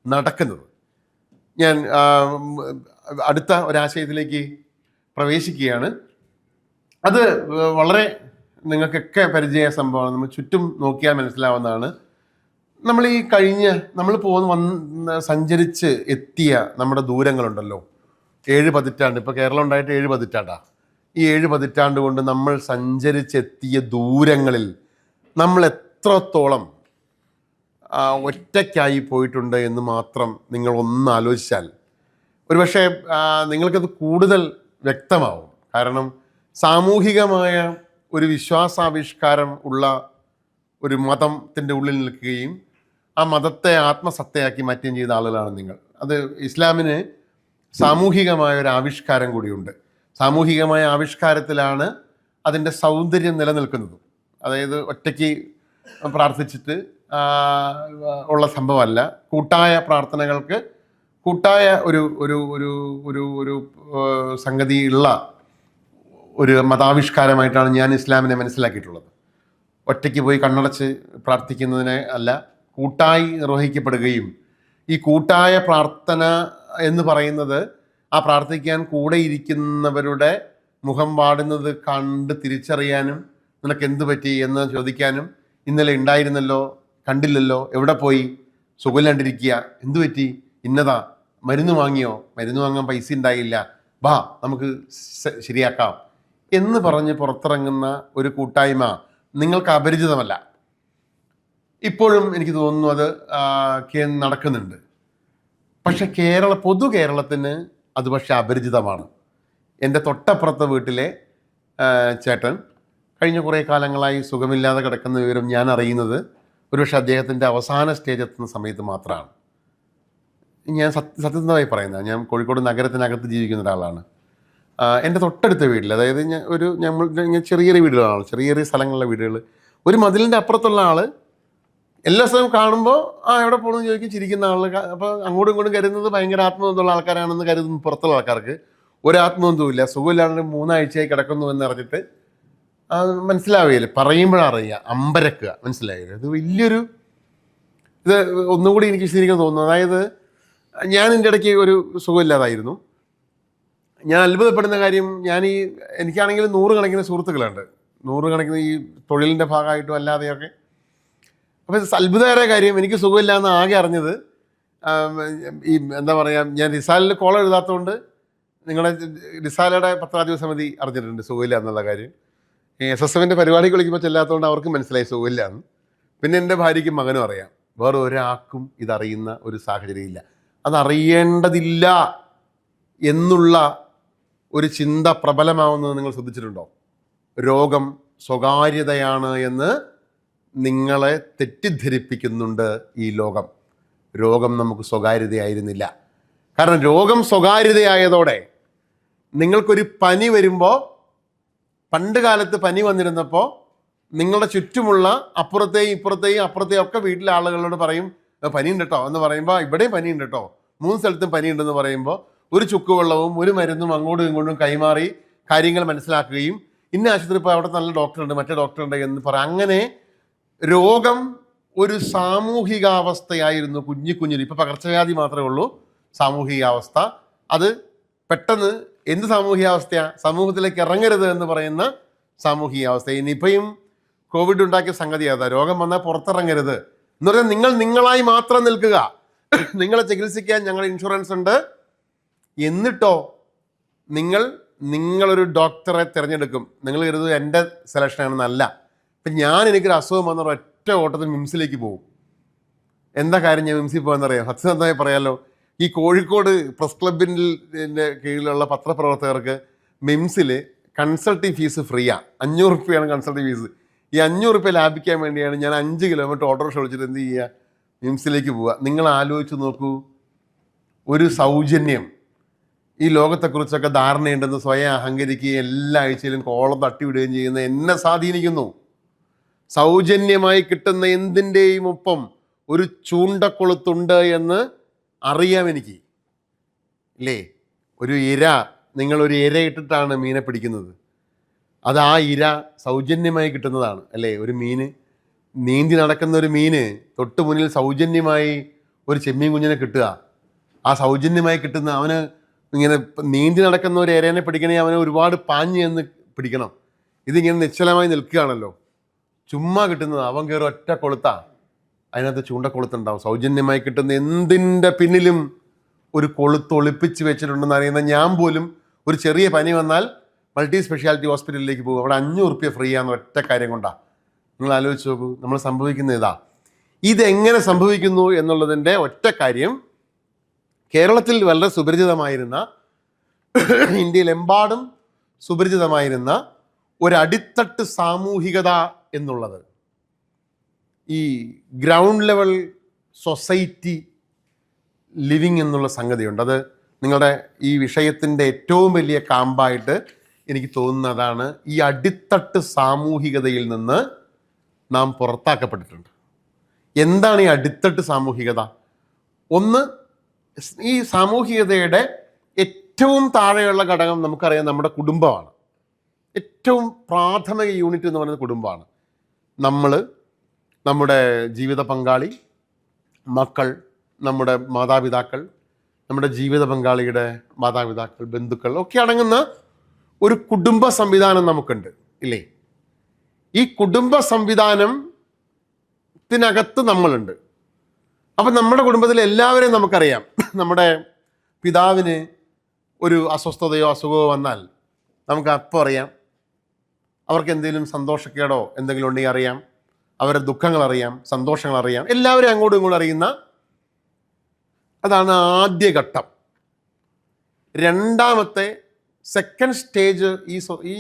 നടക്കുന്നത്. ഞാൻ അടുത്ത ഒരാശയത്തിലേക്ക് പ്രവേശിക്കുകയാണ്. അത് വളരെ നിങ്ങൾക്കൊക്കെ പരിചയ സംഭവമാണ്. നമ്മൾ ചുറ്റും നോക്കിയാൽ മനസ്സിലാവുന്നതാണ്. നമ്മൾ ഈ സഞ്ചരിച്ച് എത്തിയ നമ്മുടെ ദൂരങ്ങളുണ്ടല്ലോ, 7 പതിറ്റാണ്ട്. ഇപ്പോൾ കേരളം ഉണ്ടായിട്ട് 7 പതിറ്റാണ്ടാ. ഈ 7 പതിറ്റാണ്ട് കൊണ്ട് നമ്മൾ സഞ്ചരിച്ചെത്തിയ ദൂരങ്ങളിൽ നമ്മൾ എത്രത്തോളം ഒറ്റയ്ക്കായി പോയിട്ടുണ്ട് എന്ന് മാത്രം നിങ്ങൾ ഒന്ന് ആലോചിച്ചാൽ ഒരുപക്ഷെ നിങ്ങൾക്കത് കൂടുതൽ വ്യക്തമാവും. കാരണം സാമൂഹികമായ ഒരു വിശ്വാസാവിഷ്കാരം ഉള്ള ഒരു മതത്തിൻ്റെ ഉള്ളിൽ നിൽക്കുകയും ആ മതത്തെ ആത്മസത്തയാക്കി മാറ്റുകയും ചെയ്ത ആളുകളാണ് നിങ്ങൾ. അത് ഇസ്ലാമിന് സാമൂഹികമായ ഒരു ആവിഷ്കാരം കൂടിയുണ്ട്. സാമൂഹികമായ ആവിഷ്കാരത്തിലാണ് അതിൻ്റെ സൗന്ദര്യം നിലനിൽക്കുന്നത്. അതായത് ഒറ്റയ്ക്ക് പ്രാർത്ഥിച്ചിട്ട് ഉള്ള സംഭവമല്ല. കൂട്ടായ പ്രാർത്ഥനകൾക്ക് കൂട്ടായ ഒരു ഒരു ഒരു ഒരു ഒരു സംഗതി ഉള്ള ഒരു മതാവിഷ്കാരമായിട്ടാണ് ഞാൻ ഇസ്ലാമിനെ മനസ്സിലാക്കിയിട്ടുള്ളത്. ഒറ്റയ്ക്ക് പോയി കണ്ണടച്ച് പ്രാർത്ഥിക്കുന്നതിനെ അല്ല, കൂട്ടായി നിർവഹിക്കപ്പെടുകയും ഈ കൂട്ടായ പ്രാർത്ഥന എന്ന് പറയുന്നത് ആ പ്രാർത്ഥിക്കാൻ കൂടെ ഇരിക്കുന്നവരുടെ മുഖം വാടുന്നത് കണ്ട് തിരിച്ചറിയാനും നിനക്ക് എന്തു പറ്റി എന്ന് ചോദിക്കാനും, ഇന്നലെ ഉണ്ടായിരുന്നല്ലോ, കണ്ടില്ലല്ലോ, എവിടെ പോയി, സുഖമില്ലാണ്ടിരിക്കുക, എന്തു പറ്റി, ഇന്നതാ, മരുന്ന് വാങ്ങിയോ, മരുന്ന് വാങ്ങാൻ പൈസ ഉണ്ടായില്ല, വാ നമുക്ക് ശരിയാക്കാം എന്ന് പറഞ്ഞ് പുറത്തിറങ്ങുന്ന ഒരു കൂട്ടായ്മ നിങ്ങൾക്ക് അപരിചിതമല്ല. ഇപ്പോഴും എനിക്ക് തോന്നുന്നു അത് നടക്കുന്നുണ്ട്. പക്ഷെ പൊതു കേരളത്തിന് അത് പക്ഷെ അപരിചിതമാണ്. എൻ്റെ തൊട്ടപ്പുറത്തെ വീട്ടിലെ ചേട്ടൻ കഴിഞ്ഞ കുറേ കാലങ്ങളായി സുഖമില്ലാതെ കിടക്കുന്ന വിവരം ഞാൻ അറിയുന്നത് ഒരുപക്ഷെ അദ്ദേഹത്തിൻ്റെ അവസാന സ്റ്റേജ് എത്തുന്ന സമയത്ത് മാത്രമാണ്. ഞാൻ സത്യസന്ധമായി പറയുന്നത്, ഞാൻ കോഴിക്കോട് നഗരത്തിനകത്ത് ജീവിക്കുന്ന ഒരാളാണ്. എൻ്റെ തൊട്ടടുത്ത വീട്ടിൽ, അതായത് ഞാൻ ചെറിയ ചെറിയ വീടുകളാണ്, ചെറിയ ചെറിയ സ്ഥലങ്ങളിലെ വീടുകൾ. ഒരു മതിലിൻ്റെ അപ്പുറത്തുള്ള ആൾ എല്ലാ സ്ഥലവും കാണുമ്പോൾ എവിടെ പോകണമെന്ന് ചോദിക്കും, ചിരിക്കുന്ന ആൾ. അപ്പോൾ അങ്ങോട്ടും ഇങ്ങോട്ടും കരുതുന്നത് ഭയങ്കര ആത്മബന്ധമുള്ള ആൾക്കാരാണെന്ന് കരുതുന്നു. പുറത്തുള്ള ആൾക്കാർക്ക് ഒരു ആത്മബന്ധവുമില്ല, സുഖമില്ലാണ്ട് 3 ആഴ്ചയായി കിടക്കുന്നു എന്നറിഞ്ഞിട്ട് മനസ്സിലാവുകയില്ല, പറയുമ്പോഴറിയുക, അമ്പരക്കുക, മനസ്സിലായില്ല. ഇത് വലിയൊരു ഇത് ഒന്നുകൂടി എനിക്ക് ശരിക്കും തോന്നുന്നു. അതായത് ഞാൻ എൻ്റെ ഇടയ്ക്ക് ഒരു സുഖമില്ലാതായിരുന്നു. ഞാൻ അത്ഭുതപ്പെടുന്ന കാര്യം, എനിക്കാണെങ്കിൽ 100 കണക്കിന് സുഹൃത്തുക്കളുണ്ട്, 100 കണക്കിന് ഈ തൊഴിലിൻ്റെ ഭാഗമായിട്ടും അല്ലാതെയൊക്കെ. അപ്പോൾ അത്ഭുതകരമായ കാര്യം, എനിക്ക് സുഖമില്ല എന്ന് ആകെ അറിഞ്ഞത് എന്താ പറയുക, ഞാൻ റിസാലിൽ കോളം എഴുതാത്തതുകൊണ്ട് നിങ്ങളുടെ റിസാലയുടെ പത്രാധിപ സമിതി അറിഞ്ഞിട്ടുണ്ട് സുഖമില്ല എന്നുള്ള കാര്യം. SSFൻ്റെ പരിപാടിക്ക് വിളിക്കുമ്പോൾ ചെല്ലാത്തതുകൊണ്ട് അവർക്ക് മനസ്സിലായി സുഖമില്ല എന്ന്. പിന്നെ എൻ്റെ ഭാര്യയ്ക്കും മകനും അറിയാം. വേറെ ഒരാൾക്കും ഇതറിയുന്ന ഒരു സാഹചര്യമില്ല. അതറിയേണ്ടതില്ല എന്നുള്ള ഒരു ചിന്ത പ്രബലമാവുന്നത് നിങ്ങൾ ശ്രദ്ധിച്ചിട്ടുണ്ടോ? രോഗം സ്വകാര്യതയാണ് എന്ന് നിങ്ങളെ തെറ്റിദ്ധരിപ്പിക്കുന്നുണ്ട് ഈ ലോകം. രോഗം നമുക്ക് സ്വകാര്യതയായിരുന്നില്ല. കാരണം രോഗം സ്വകാര്യതയായതോടെ നിങ്ങൾക്കൊരു പനി വരുമ്പോൾ, പണ്ട് കാലത്ത് പനി വന്നിരുന്നപ്പോൾ നിങ്ങളുടെ ചുറ്റുമുള്ള അപ്പുറത്തെയും അപ്പുറത്തെയും ഒക്കെ വീട്ടിലെ ആളുകളോട് പറയും പനിയുണ്ട് കേട്ടോ എന്ന് പറയുമ്പോൾ, ഇവിടെയും പനിയുണ്ട് കേട്ടോ, 3 സ്ഥലത്തും പനിയുണ്ടെന്ന് പറയുമ്പോൾ ഒരു ചുക്കുവെള്ളവും ഒരു മരുന്നും അങ്ങോട്ടും ഇങ്ങോട്ടും കൈമാറി കാര്യങ്ങൾ മനസ്സിലാക്കുകയും, ഇന്ന ആശുപത്രി ഇപ്പോൾ അവിടെ നല്ല ഡോക്ടറുണ്ട്, മറ്റേ ഡോക്ടറുണ്ട് എന്ന് പറയാം. അങ്ങനെ രോഗം ഒരു സാമൂഹികാവസ്ഥയായിരുന്നു കുഞ്ഞിൽ. ഇപ്പോൾ പകർച്ചവ്യാധി മാത്രമേ ഉള്ളൂ സാമൂഹികാവസ്ഥ. അത് പെട്ടെന്ന് എന്ത് സാമൂഹികാവസ്ഥയാണ്? സമൂഹത്തിലേക്ക് ഇറങ്ങരുത് എന്ന് പറയുന്ന സാമൂഹികാവസ്ഥ. നിപയും കോവിഡ് ഉണ്ടാക്കിയ സംഗതി അതാ, രോഗം വന്നാൽ പുറത്തിറങ്ങരുത് എന്ന് പറഞ്ഞാൽ നിങ്ങൾ നിങ്ങളായി മാത്രം നിൽക്കുക, നിങ്ങളെ ചികിത്സിക്കാൻ ഞങ്ങൾ ഇൻഷുറൻസ് ഉണ്ട്. എന്നിട്ടോ നിങ്ങളൊരു ഡോക്ടറെ തിരഞ്ഞെടുക്കും. നിങ്ങൾ കരുതും എൻ്റെ സെലക്ഷൻ ആണെന്നല്ല. ഇപ്പം എനിക്കൊരു അസുഖം വന്ന ഒറ്റ ഓട്ടത്തിൽ മിംസിലേക്ക് പോകും. എന്താ കാര്യം ഞാൻ മിംസിൽ പോകുന്നറിയാം? സത്യസന്ധമായി പറയാമല്ലോ, ഈ കോഴിക്കോട് പ്രസ് ക്ലബിൻ്റെ കീഴിലുള്ള പത്രപ്രവർത്തകർക്ക് മിംസിൽ കൺസൾട്ടിങ് ഫീസ് ഫ്രീയാണ്. 500 രൂപയാണ് കൺസൾട്ടിങ് ഫീസ്. ഈ 500 രൂപ ലാഭിക്കാൻ വേണ്ടിയാണ് ഞാൻ 5 കിലോമീറ്റർ ഓട്ടോറിക്ഷ വിളിച്ചിട്ട് എന്ത് ചെയ്യുക, മിംസിലേക്ക് പോവുക. നിങ്ങൾ ആലോചിച്ച് നോക്കൂ, ഒരു സൗജന്യം. ഈ ലോകത്തെക്കുറിച്ചൊക്കെ ധാരണയുണ്ടെന്ന് സ്വയം അഹങ്കരിക്കുകയും എല്ലാ ആഴ്ചയിലും കോളം തട്ടിവിടുകയും ചെയ്യുന്ന എന്നെ സ്വാധീനിക്കുന്നു. സൗജന്യമായി കിട്ടുന്ന എന്തിൻ്റെയും ഒപ്പം ഒരു ചൂണ്ടക്കൊളുത്തുണ്ട് എന്ന് അറിയാം എനിക്ക്, ഇല്ലേ? ഒരു ഇര, നിങ്ങളൊരു ഇര ഇട്ടിട്ടാണ് മീനെ പിടിക്കുന്നത്. അത് ആ ഇര സൗജന്യമായി കിട്ടുന്നതാണ്, അല്ലേ? ഒരു മീന് നീന്തി നടക്കുന്ന ഒരു മീന് തൊട്ട് മുന്നിൽ സൗജന്യമായി ഒരു ചെമ്മീൻ കുഞ്ഞിനെ കിട്ടുക. ആ സൗജന്യമായി കിട്ടുന്ന അവന് ഇങ്ങനെ നീന്തി നടക്കുന്ന ഒരു ഇരേനെ പിടിക്കണേ അവന് ഒരുപാട് പാഞ്ഞ് എന്ന് പിടിക്കണം. ഇതിങ്ങനെ നിശ്ചലമായി നിൽക്കുകയാണല്ലോ, ചുമ്മാ കിട്ടുന്നത്. അവൻ കയറി ഒറ്റ കൊളുത്താ, അതിനകത്ത് ചൂണ്ടക്കൊളുത്തുണ്ടാവും. സൗജന്യമായി കിട്ടുന്ന എന്തിൻ്റെ പിന്നിലും ഒരു കൊളുത്ത് ഒളിപ്പിച്ച് വെച്ചിട്ടുണ്ടെന്ന് അറിയുന്ന ഞാൻ പോലും ഒരു ചെറിയ പനി വന്നാൽ മൾട്ടി സ്പെഷ്യാലിറ്റി ഹോസ്പിറ്റലിലേക്ക് പോകും. അവിടെ 500 രൂപ ഫ്രീ ആണെന്ന് ഒറ്റ കാര്യം കൊണ്ടാണ്. നിങ്ങൾ ആലോചിച്ച് നോക്കൂ, നമ്മൾ സംഭവിക്കുന്ന ഇതാ. ഇതെങ്ങനെ സംഭവിക്കുന്നു എന്നുള്ളതിൻ്റെ ഒറ്റ കാര്യം, കേരളത്തിൽ വളരെ സുപരിചിതമായിരുന്ന, ഇന്ത്യയിലെമ്പാടും സുപരിചിതമായിരുന്ന ഒരു അടിത്തട്ട് സാമൂഹികത എന്നുള്ളത്, ഈ ഗ്രൗണ്ട് ലെവൽ സൊസൈറ്റി ലിവിങ് എന്നുള്ള സംഗതിയുണ്ട്. അത് നിങ്ങളുടെ ഈ വിഷയത്തിൻ്റെ ഏറ്റവും വലിയ കാമ്പായിട്ട് എനിക്ക് തോന്നുന്നതാണ്. ഈ അടിത്തട്ട് സാമൂഹികതയിൽ നിന്ന് നാം പുറത്താക്കപ്പെട്ടിട്ടുണ്ട്. എന്താണ് ഈ അടിത്തട്ട് സാമൂഹികത? ഒന്ന്, ഈ സാമൂഹികതയുടെ ഏറ്റവും താഴെയുള്ള ഘടകം നമുക്കറിയാം, നമ്മുടെ കുടുംബമാണ്. ഏറ്റവും പ്രാഥമിക യൂണിറ്റ് എന്ന് പറയുന്നത് കുടുംബമാണ്. നമ്മുടെ ജീവിത പങ്കാളി, മക്കൾ, നമ്മുടെ മാതാപിതാക്കൾ, നമ്മുടെ ജീവിത പങ്കാളിയുടെ മാതാപിതാക്കൾ, ബന്ധുക്കൾ ഒക്കെ അടങ്ങുന്ന ഒരു കുടുംബ സംവിധാനം നമുക്കുണ്ട്, ഇല്ലേ? ഈ കുടുംബ സംവിധാനത്തിനകത്ത് നമ്മളുണ്ട്. അപ്പം നമ്മുടെ കുടുംബത്തിലെ എല്ലാവരെയും നമുക്കറിയാം. നമ്മുടെ പിതാവിന് ഒരു അസ്വസ്ഥതയോ അസുഖമോ വന്നാൽ നമുക്ക് അപ്പോൾ അറിയാം. അവർക്ക് എന്തെങ്കിലും സന്തോഷക്കേടോ എന്തെങ്കിലും ഉണ്ടെങ്കിൽ അറിയാം. അവരുടെ ദുഃഖങ്ങൾ അറിയാം, സന്തോഷങ്ങൾ അറിയാം. എല്ലാവരും അങ്ങോട്ടും ഇങ്ങോട്ടും അറിയുന്ന, അതാണ് ആദ്യ ഘട്ടം. രണ്ടാമത്തെ സെക്കൻഡ് സ്റ്റേജ്, ഈ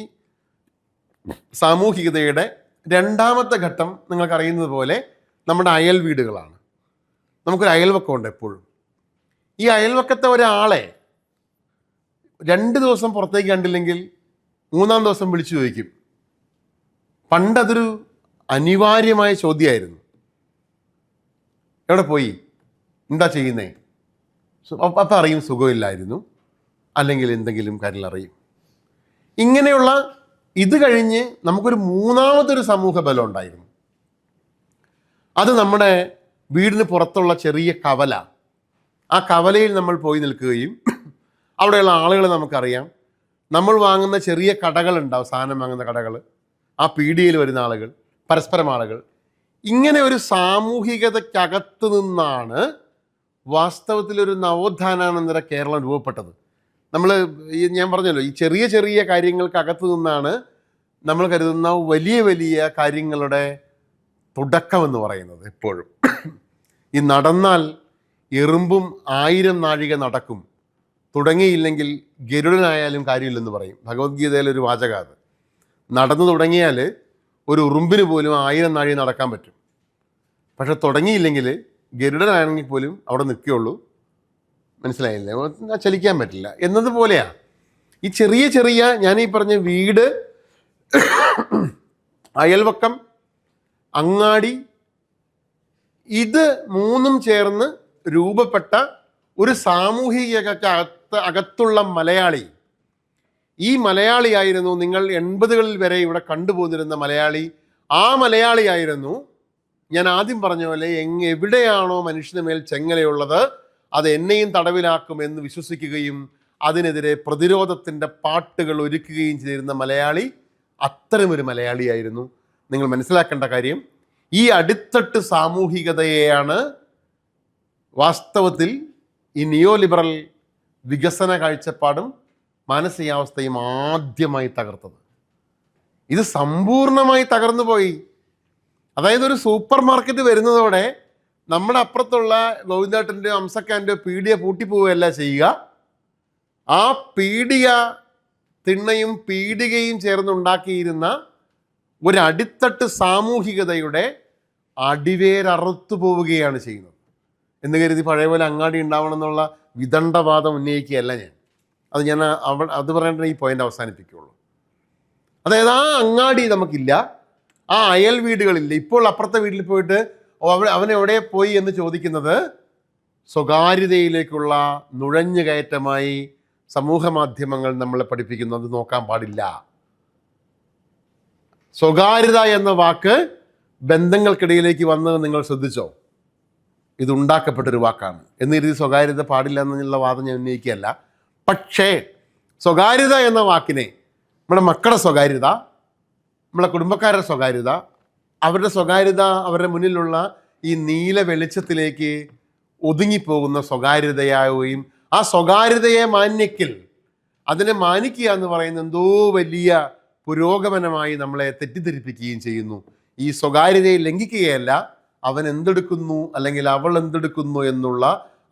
സാമൂഹികതയുടെ രണ്ടാമത്തെ ഘട്ടം നിങ്ങൾക്കറിയുന്നത് പോലെ നമ്മുടെ അയൽ വീടുകളാണ്. നമുക്കൊരു അയൽവക്കമുണ്ട് എപ്പോഴും. ഈ അയൽവക്കത്തെ ഒരാളെ 2 ദിവസം പുറത്തേക്ക് കണ്ടില്ലെങ്കിൽ 3-ാം ദിവസം വിളിച്ചു ചോദിക്കും. പണ്ടതൊരു അനിവാര്യമായ ചോദ്യമായിരുന്നു. എവിടെ പോയി, എന്താ ചെയ്യുന്നേ? അപ്പം അറിയും സുഖമില്ലായിരുന്നു, അല്ലെങ്കിൽ എന്തെങ്കിലും കാര്യം അറിയും. ഇങ്ങനെയുള്ള ഇത് കഴിഞ്ഞ് നമുക്കൊരു 3ാമതൊരു സമൂഹ ബലം ഉണ്ടായിരുന്നു. അത് നമ്മുടെ വീടിന് പുറത്തുള്ള ചെറിയ കവല. ആ കവലയിൽ നമ്മൾ പോയി നിൽക്കുകയും അവിടെയുള്ള ആളുകളെ നമുക്കറിയാം. നമ്മൾ വാങ്ങുന്ന ചെറിയ കടകളുണ്ടാവും, സാധനം വാങ്ങുന്ന കടകൾ, ആ പീടികയിൽ വരുന്ന ആളുകൾ, പരസ്പരം ആളുകൾ. ഇങ്ങനെ ഒരു സാമൂഹികതയ്ക്കകത്ത് നിന്നാണ് വാസ്തവത്തിലൊരു നവോത്ഥാനാനന്തര കേരളം രൂപപ്പെട്ടത്. നമ്മൾ ഞാൻ പറഞ്ഞല്ലോ, ഈ ചെറിയ ചെറിയ കാര്യങ്ങൾക്കകത്ത് നിന്നാണ് നമ്മൾ കരുതുന്ന വലിയ വലിയ കാര്യങ്ങളുടെ തുടക്കമെന്ന് പറയുന്നത്. എപ്പോഴും ഈ നടന്നാൽ എറുമ്പും 1000 നാഴിക നടക്കും, തുടങ്ങിയില്ലെങ്കിൽ ഗരുഡനായാലും കാര്യമില്ലെന്ന് പറയും. ഭഗവത്ഗീതയിലൊരു വാചകം അത്. നടന്നു തുടങ്ങിയാൽ ഒരു ഉറുമ്പിന് പോലും 1000 നാഴിക നടക്കാൻ പറ്റും. പക്ഷെ തുടങ്ങിയില്ലെങ്കിൽ ഗരുഡനാണെങ്കിൽ പോലും അവിടെ നിൽക്കുകയുള്ളൂ. മനസ്സിലായില്ലേ? ചലിക്കാൻ പറ്റില്ല എന്നതുപോലെയാണ് ഈ ചെറിയ ചെറിയ, ഞാനീ പറഞ്ഞ വീട്, അയൽവക്കം, അങ്ങാടി, ഇത് 3ഉം ചേർന്ന് രൂപപ്പെട്ട ഒരു അകത്തുള്ള മലയാളി. ഈ മലയാളിയായിരുന്നു നിങ്ങൾ 80കളിൽ വരെ ഇവിടെ കണ്ടുപോന്നിരുന്ന മലയാളി. ആ മലയാളിയായിരുന്നു ഞാൻ ആദ്യം പറഞ്ഞ പോലെ, എവിടെയാണോ മനുഷ്യന് മേൽ ചെങ്ങലയുള്ളത് അത് എന്നെയും തടവിലാക്കുമെന്ന് വിശ്വസിക്കുകയും അതിനെതിരെ പ്രതിരോധത്തിൻ്റെ പാട്ടുകൾ ഒരുക്കുകയും ചെയ്തിരുന്ന മലയാളി അത്തരമൊരു മലയാളിയായിരുന്നു. നിങ്ങൾ മനസ്സിലാക്കേണ്ട കാര്യം, ഈ അടിത്തട്ട് സാമൂഹികതയെയാണ് വാസ്തവത്തിൽ ഈ നിയോ ലിബറൽ വികസന കാഴ്ചപ്പാടും മാനസികാവസ്ഥയും ആദ്യമായി തകർത്തത്. ഇത് സമ്പൂർണമായി തകർന്നു പോയി. അതായത് ഒരു സൂപ്പർ മാർക്കറ്റ് വരുന്നതോടെ നമ്മുടെ അപ്പുറത്തുള്ള ഗോവിന്ദേട്ടൻ്റെ അംസക്കാൻ്റെ പീടിക പൂട്ടിപ്പോവുകയല്ല ചെയ്യുക. ആ പീടിക തിണ്ണയും പീടികയും ചേർന്നുണ്ടാക്കിയിരുന്ന ഒരു അടിത്തട്ട് സാമൂഹികതയുടെ അടിവേരറുത്തു പോവുകയാണ് ചെയ്യുന്നത്. എന്ന് കരുതി പഴയ പോലെ അങ്ങാടി ഉണ്ടാവണം എന്നുള്ള വിദണ്ഡവാദം ഉന്നയിക്കുകയല്ല ഞാൻ. അത് പറയേണ്ട ഈ പോയിന്റ് അവസാനിപ്പിക്കുകയുള്ളൂ. അതായത് ആ അങ്ങാടി നമുക്കില്ല, ആ അയൽ വീടുകളില്ല. ഇപ്പോൾ അപ്പുറത്തെ വീട്ടിൽ പോയിട്ട് അവൻ എവിടെ പോയി എന്ന് ചോദിക്കുന്നത് സ്വകാര്യതയിലേക്കുള്ള നുഴഞ്ഞുകയറ്റമായി സമൂഹ മാധ്യമങ്ങൾ നമ്മളെ പഠിപ്പിക്കുന്നു. അത് നോക്കാൻ പാടില്ല. സ്വകാര്യത എന്ന വാക്ക് ബന്ധങ്ങൾക്കിടയിലേക്ക് വന്നത് നിങ്ങൾ ശ്രദ്ധിച്ചോ? ഇത് ഉണ്ടാക്കപ്പെട്ടൊരു വാക്കാണ്. എന്ന് കരുതി സ്വകാര്യത പാടില്ല എന്നുള്ള വാദം ഞാൻ ഉന്നയിക്കുകയല്ല. പക്ഷേ സ്വകാര്യത എന്ന വാക്കിനെ നമ്മുടെ മക്കളുടെ സ്വകാര്യത, നമ്മളെ കുടുംബക്കാരുടെ സ്വകാര്യത, അവരുടെ സ്വകാര്യത, അവരുടെ മുന്നിലുള്ള ഈ നീല വെളിച്ചത്തിലേക്ക് ഒതുങ്ങിപ്പോകുന്ന സ്വകാര്യതയാവുകയും ആ സ്വകാര്യതയെ മാനിക്കൽ, അതിനെ മാനിക്കുക എന്ന് പറയുന്ന എന്തോ വലിയ പുരോഗമനമായി നമ്മളെ തെറ്റിദ്ധരിപ്പിക്കുകയും ചെയ്യുന്നു. ഈ സ്വകാര്യതയെ ലംഘിക്കുകയല്ല, അവൻ എന്തെടുക്കുന്നു അല്ലെങ്കിൽ അവൾ എന്തെടുക്കുന്നു എന്നുള്ള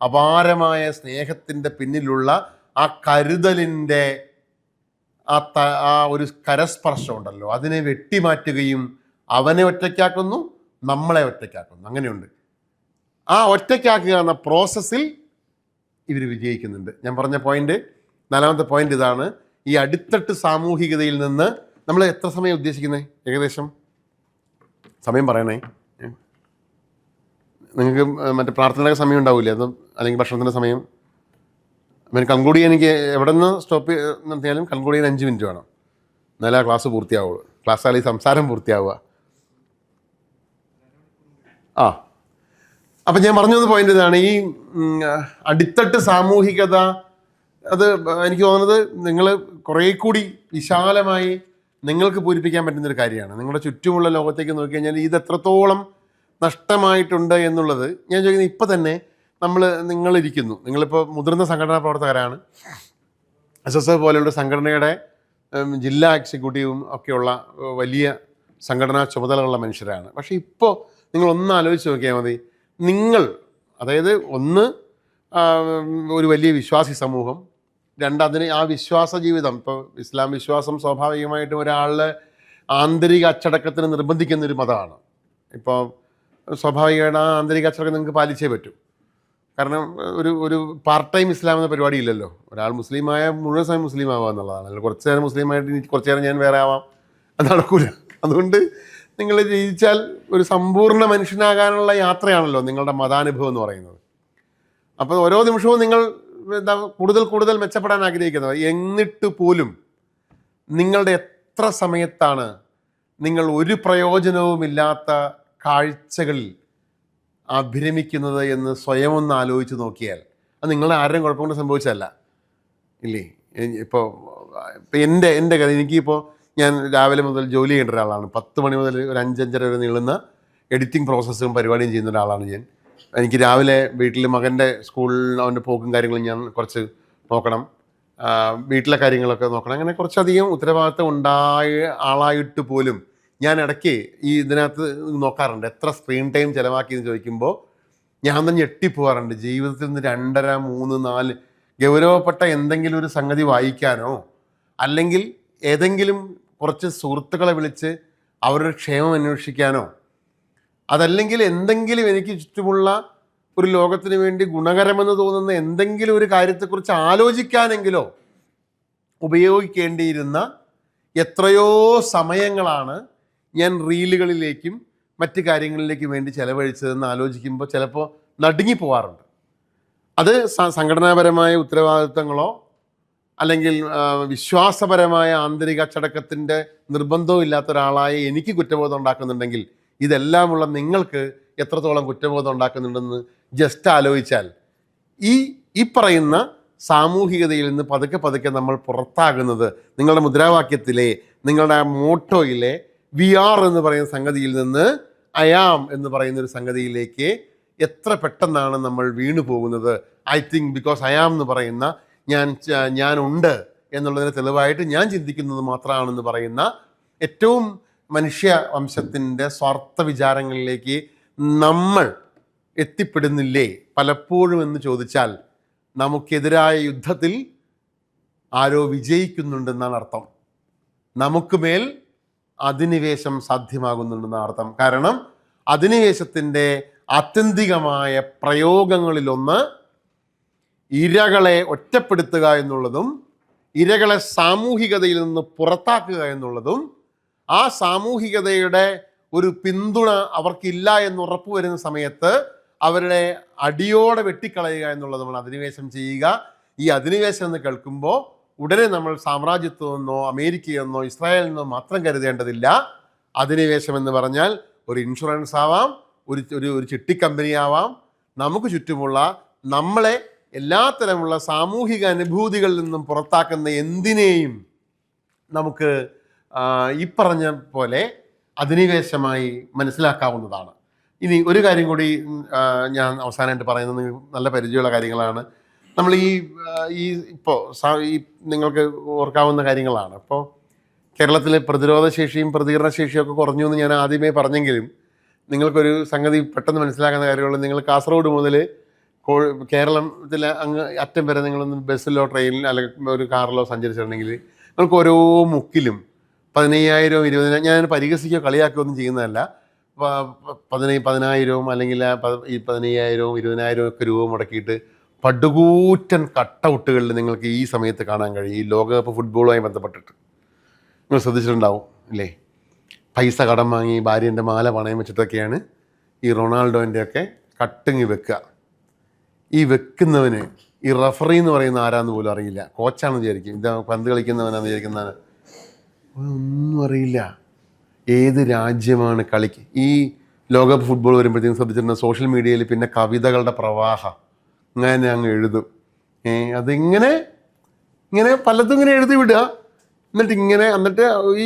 അപാരമായ സ്നേഹത്തിൻ്റെ പിന്നിലുള്ള ആ കരുതലിൻ്റെ ആ ഒരു കരസ്പർശം ഉണ്ടല്ലോ, അതിനെ വെട്ടിമാറ്റുകയും അവനെ ഒറ്റയ്ക്കാക്കുന്നു, നമ്മളെ ഒറ്റയ്ക്കാക്കുന്നു. അങ്ങനെയുണ്ട്. ആ ഒറ്റയ്ക്കാക്കുക എന്ന പ്രോസസ്സിൽ ഇവർ വിജയിക്കുന്നുണ്ട്. ഞാൻ പറഞ്ഞ പോയിന്റ്, 4ാമത്തെ പോയിന്റ് ഇതാണ്. ഈ അടിത്തട്ട് സാമൂഹികതയിൽ നിന്ന് നമ്മൾ എത്ര സമയം ഉദ്ദേശിക്കുന്നത്? ഏകദേശം സമയം പറയണേ. നിങ്ങൾക്ക് മറ്റേ പ്രാർത്ഥനയുടെ സമയം ഉണ്ടാവില്ലേ, അതും അല്ലെങ്കിൽ ഭക്ഷണത്തിൻ്റെ സമയം? കൺക്ലൂഡ് ചെയ്യാൻ എനിക്ക് എവിടെ നിന്ന് സ്റ്റോപ്പ് നിർത്തിയാലും കൺക്ലൂഡ് ചെയ്യാൻ 5 മിനിറ്റ് വേണം, എന്നാലേ ആ ക്ലാസ് പൂർത്തിയാവുള്ളൂ. ക്ലാസ് ആയാലും ഈ സംസാരം പൂർത്തിയാവുക. അപ്പം ഞാൻ പറഞ്ഞു വന്ന പോയിന്റ് ഇതാണ്. ഈ അടിത്തട്ട് സാമൂഹികത, അത് എനിക്ക് തോന്നുന്നത് നിങ്ങൾ കുറേ കൂടി വിശാലമായി നിങ്ങൾക്ക് പൂരിപ്പിക്കാൻ പറ്റുന്നൊരു കാര്യമാണ്. നിങ്ങളുടെ ചുറ്റുമുള്ള ലോകത്തേക്ക് നോക്കിക്കഴിഞ്ഞാൽ ഇത് എത്രത്തോളം നഷ്ടമായിട്ടുണ്ട് എന്നുള്ളത് ഞാൻ ചോദിക്കുന്നത്. ഇപ്പം തന്നെ നിങ്ങളിരിക്കുന്നു, നിങ്ങളിപ്പോൾ മുതിർന്ന സംഘടനാ പ്രവർത്തകരാണ്, SSF പോലെയുള്ള സംഘടനയുടെ ജില്ലാ എക്സിക്യൂട്ടീവും ഒക്കെയുള്ള വലിയ സംഘടനാ ചുമതലകളുള്ള മനുഷ്യരാണ്. പക്ഷേ ഇപ്പോൾ നിങ്ങളൊന്ന് ആലോചിച്ച് നോക്കിയാൽ മതി. നിങ്ങൾ, അതായത് ഒന്ന് ഒരു വലിയ വിശ്വാസി സമൂഹം, 2 അതിന് ആ വിശ്വാസ ജീവിതം. ഇപ്പോൾ ഇസ്ലാം വിശ്വാസം സ്വാഭാവികമായിട്ടും ഒരാളുടെ ആന്തരിക അച്ചടക്കത്തിന് നിർബന്ധിക്കുന്നൊരു മതമാണ്. ഇപ്പോൾ സ്വാഭാവികമായിട്ട് ആ ആന്തരിക അച്ചടക്കം നിങ്ങൾക്ക് പാലിച്ചേ പറ്റൂ. കാരണം ഒരു പാർട്ട് ടൈം ഇസ്ലാം എന്ന പരിപാടി ഇല്ലല്ലോ. ഒരാൾ മുസ്ലിമായ മുഴുവൻ സമയം മുസ്ലിം ആവുക എന്നുള്ളതാണ്. അല്ലെങ്കിൽ കുറച്ച് നേരം മുസ്ലിമായിട്ട് കുറച്ച് നേരം ഞാൻ വേറെ ആവാം, അത് നടക്കൂല. അതുകൊണ്ട് നിങ്ങൾ ജീവിച്ചാൽ ഒരു സമ്പൂർണ്ണ മനുഷ്യനാകാനുള്ള യാത്രയാണല്ലോ നിങ്ങളുടെ മതാനുഭവം എന്ന് പറയുന്നത്. അപ്പോൾ ഓരോ നിമിഷവും നിങ്ങൾ കൂടുതൽ കൂടുതൽ മെച്ചപ്പെടാൻ ആഗ്രഹിക്കുന്നത്. എന്നിട്ട് പോലും നിങ്ങളുടെ എത്ര സമയത്താണ് നിങ്ങൾ ഒരു പ്രയോജനവുമില്ലാത്ത കാഴ്ചകളിൽ അഭിരമിക്കുന്നത് എന്ന് സ്വയം ഒന്ന് ആലോചിച്ച് നോക്കിയാൽ അത് നിങ്ങളുടെ ആരുടെയും കുഴപ്പം കൊണ്ട് സംഭവിച്ചതല്ല ഇല്ലേ. ഇപ്പോൾ എൻ്റെ കഥ, എനിക്കിപ്പോൾ ഞാൻ രാവിലെ മുതൽ ജോലി ചെയ്യേണ്ട ഒരാളാണ്. 10 മണി മുതൽ ഒരു 5-5:30 വരെ നീളുന്ന എഡിറ്റിംഗ് പ്രോസസ്സും പരിപാടിയും ചെയ്യുന്ന ഒരാളാണ് ഞാൻ. എനിക്ക് രാവിലെ വീട്ടിൽ മകൻ്റെ സ്കൂളിൽ അവൻ്റെ പോക്കും കാര്യങ്ങളും ഞാൻ കുറച്ച് നോക്കണം, വീട്ടിലെ കാര്യങ്ങളൊക്കെ നോക്കണം. അങ്ങനെ കുറച്ചധികം ഉത്തരവാദിത്തം ഉണ്ടായ ആളായിട്ട് പോലും ഞാൻ ഇടയ്ക്ക് ഇതിനകത്ത് നോക്കാറുണ്ട് എത്ര സ്ക്രീൻ ടൈം ചിലവാക്കിയെന്ന് ചോദിക്കുമ്പോൾ ഞാൻ തന്നെ ഞെട്ടിപ്പോകാറുണ്ട്. ജീവിതത്തിൽ നിന്ന് 2.5, 3, 4 ഗൗരവപ്പെട്ട എന്തെങ്കിലും ഒരു സംഗതി വായിക്കാനോ അല്ലെങ്കിൽ ഏതെങ്കിലും കുറച്ച് സുഹൃത്തുക്കളെ വിളിച്ച് അവരുടെ ക്ഷേമം അന്വേഷിക്കാനോ അതല്ലെങ്കിൽ എന്തെങ്കിലും എനിക്ക് ചുറ്റുമുള്ള ഒരു ലോകത്തിന് വേണ്ടി ഗുണകരമെന്ന് തോന്നുന്ന എന്തെങ്കിലും ഒരു കാര്യത്തെക്കുറിച്ച് ആലോചിക്കാനെങ്കിലോ ഉപയോഗിക്കേണ്ടിയിരുന്ന എത്രയോ സമയങ്ങളാണ് ഞാൻ റീലുകളിലേക്കും മറ്റ് കാര്യങ്ങളിലേക്കും വേണ്ടി ചെലവഴിച്ചതെന്ന് ആലോചിക്കുമ്പോൾ ചിലപ്പോൾ നടുങ്ങിപ്പോവാറുണ്ട്. അത് സംഘടനാപരമായ ഉത്തരവാദിത്തങ്ങളോ അല്ലെങ്കിൽ വിശ്വാസപരമായ ആന്തരിക അച്ചടക്കത്തിൻ്റെ നിർബന്ധവും ഇല്ലാത്ത ഒരാളായ എനിക്ക് കുറ്റബോധം ഉണ്ടാക്കുന്നുണ്ടെങ്കിൽ ഇതെല്ലാമുള്ള നിങ്ങൾക്ക് എത്രത്തോളം കുറ്റബോധം ഉണ്ടാക്കുന്നുണ്ടെന്ന് ജസ്റ്റ് ആലോചിച്ചാൽ ഈ പറയുന്ന സാമൂഹികതയിൽ നിന്ന് പതുക്കെ പതുക്കെ നമ്മൾ പുറത്താകുന്നത് നിങ്ങളുടെ മുദ്രാവാക്യത്തിലെ, നിങ്ങളുടെ മോട്ടോയിലെ വി ആർ എന്ന് പറയുന്ന സംഗതിയിൽ നിന്ന് ഐ ആം എന്ന് പറയുന്ന ഒരു സംഗതിയിലേക്ക് എത്ര പെട്ടെന്നാണ് നമ്മൾ വീണു പോകുന്നത്. I think because I am എന്ന് പറയുന്ന ഞാനുണ്ട് എന്നുള്ളതിന് തെളിവായിട്ട് ഞാൻ ചിന്തിക്കുന്നത് മാത്രമാണെന്ന് പറയുന്ന ഏറ്റവും മനുഷ്യ വംശത്തിൻ്റെ സ്വാർത്ഥ വിചാരങ്ങളിലേക്ക് നമ്മൾ എത്തിപ്പെടുന്നില്ലേ പലപ്പോഴും എന്ന് ചോദിച്ചാൽ നമുക്കെതിരായ യുദ്ധത്തിൽ ആരോ വിജയിക്കുന്നുണ്ടെന്നാണ് അർത്ഥം. നമുക്ക് മേൽ അധിനിവേശം സാധ്യമാകുന്നുണ്ടെന്നാണ് അർത്ഥം. കാരണം അധിനിവേശത്തിൻ്റെ ആത്യന്തികമായ പ്രയോഗങ്ങളിലൊന്ന് ഇരകളെ ഒറ്റപ്പെടുത്തുക എന്നുള്ളതും ഇരകളെ സാമൂഹികതയിൽ നിന്ന് പുറത്താക്കുക എന്നുള്ളതും ആ സാമൂഹികതയുടെ ഒരു പിന്തുണ അവർക്കില്ല എന്ന് ഉറപ്പുവരുന്ന സമയത്ത് അവരുടെ അടിയോടെ വെട്ടിക്കളയുക എന്നുള്ളതുമാണ് അധിനിവേശം ചെയ്യുക. ഈ അധിനിവേശം എന്ന് കേൾക്കുമ്പോൾ ഉടനെ നമ്മൾ സാമ്രാജ്യത്വമെന്നോ അമേരിക്കയെന്നോ ഇസ്രായേലിൽ നിന്നോ മാത്രം കരുതേണ്ടതില്ല. അധിനിവേശം എന്ന് പറഞ്ഞാൽ ഒരു ഇൻഷുറൻസ് ആവാം, ഒരു ചിട്ടിക്കമ്പനി ആവാം. നമുക്ക് ചുറ്റുമുള്ള നമ്മളെ എല്ലാത്തരമുള്ള സാമൂഹിക അനുഭൂതികളിൽ നിന്നും പുറത്താക്കുന്ന എന്തിനേയും നമുക്ക് ഈ പറഞ്ഞ പോലെ അധിനിവേശമായി മനസ്സിലാക്കാവുന്നതാണ്. ഇനി ഒരു കാര്യം കൂടി ഞാൻ അവസാനമായിട്ട് പറയുന്നത് നല്ല പരിചയമുള്ള കാര്യങ്ങളാണ്. നമ്മൾ ഇപ്പോൾ നിങ്ങൾക്ക് ഓർക്കാവുന്ന കാര്യങ്ങളാണ്. ഇപ്പോൾ കേരളത്തിലെ പ്രതിരോധശേഷിയും പ്രതികരണശേഷിയും ഒക്കെ കുറഞ്ഞു എന്ന് ഞാൻ ആദ്യമേ പറഞ്ഞെങ്കിലും നിങ്ങൾക്കൊരു സംഗതി പെട്ടെന്ന് മനസ്സിലാക്കുന്ന കാര്യമുള്ളൂ. നിങ്ങൾ കാസർഗോഡ് മുതൽ കേരളത്തിലെ അങ്ങ് അറ്റം വരെ നിങ്ങളൊന്ന് ബസ്സിലോ ട്രെയിനിലോ അല്ലെങ്കിൽ ഒരു കാറിലോ സഞ്ചരിച്ചിട്ടുണ്ടെങ്കിൽ നിങ്ങൾക്ക് ഓരോ മുക്കിലും 15,000, 20,000, ഞാൻ പരിഹസിക്കുകയോ കളിയാക്കുകയോ ഒന്നും ചെയ്യുന്നതല്ല, 10,000 അല്ലെങ്കിൽ 15,000, 20,000 ഒക്കെ രൂപ മുടക്കിയിട്ട് പടുകൂറ്റൻ കട്ടൗട്ടുകളിൽ നിങ്ങൾക്ക് ഈ സമയത്ത് കാണാൻ കഴിയും. ഈ ലോകകപ്പ് ഫുട്ബോളുമായി ബന്ധപ്പെട്ടിട്ട് നിങ്ങൾ ശ്രദ്ധിച്ചിട്ടുണ്ടാവും അല്ലേ? പൈസ കടം വാങ്ങി ഭാര്യൻ്റെ മാല പണയം വെച്ചിട്ടൊക്കെയാണ് ഈ റൊണാൾഡോൻ്റെയൊക്കെ കട്ടിങ് വെക്കുക. ഈ വെക്കുന്നവന് ഈ റഫറി എന്ന് പറയുന്ന ആരാന്ന് പോലും അറിയില്ല. കോച്ചാണെന്ന് വിചാരിക്കും, ഇത് പന്ത് കളിക്കുന്നവനാണെന്ന് വിചാരിക്കുന്നവന് ഒന്നും അറിയില്ല. ഏത് രാജ്യമാണ് കളിക്ക് ഈ ലോകകപ്പ് ഫുട്ബോൾ വരുമ്പോഴത്തേക്കും ശ്രദ്ധിച്ചിട്ടുണ്ട് സോഷ്യൽ മീഡിയയിൽ പിന്നെ കവിതകളുടെ പ്രവാഹം അങ്ങനെ അങ്ങ് എഴുതും. അതിങ്ങനെ പലതും ഇങ്ങനെ എഴുതി വിടുക. എന്നിട്ട് ഈ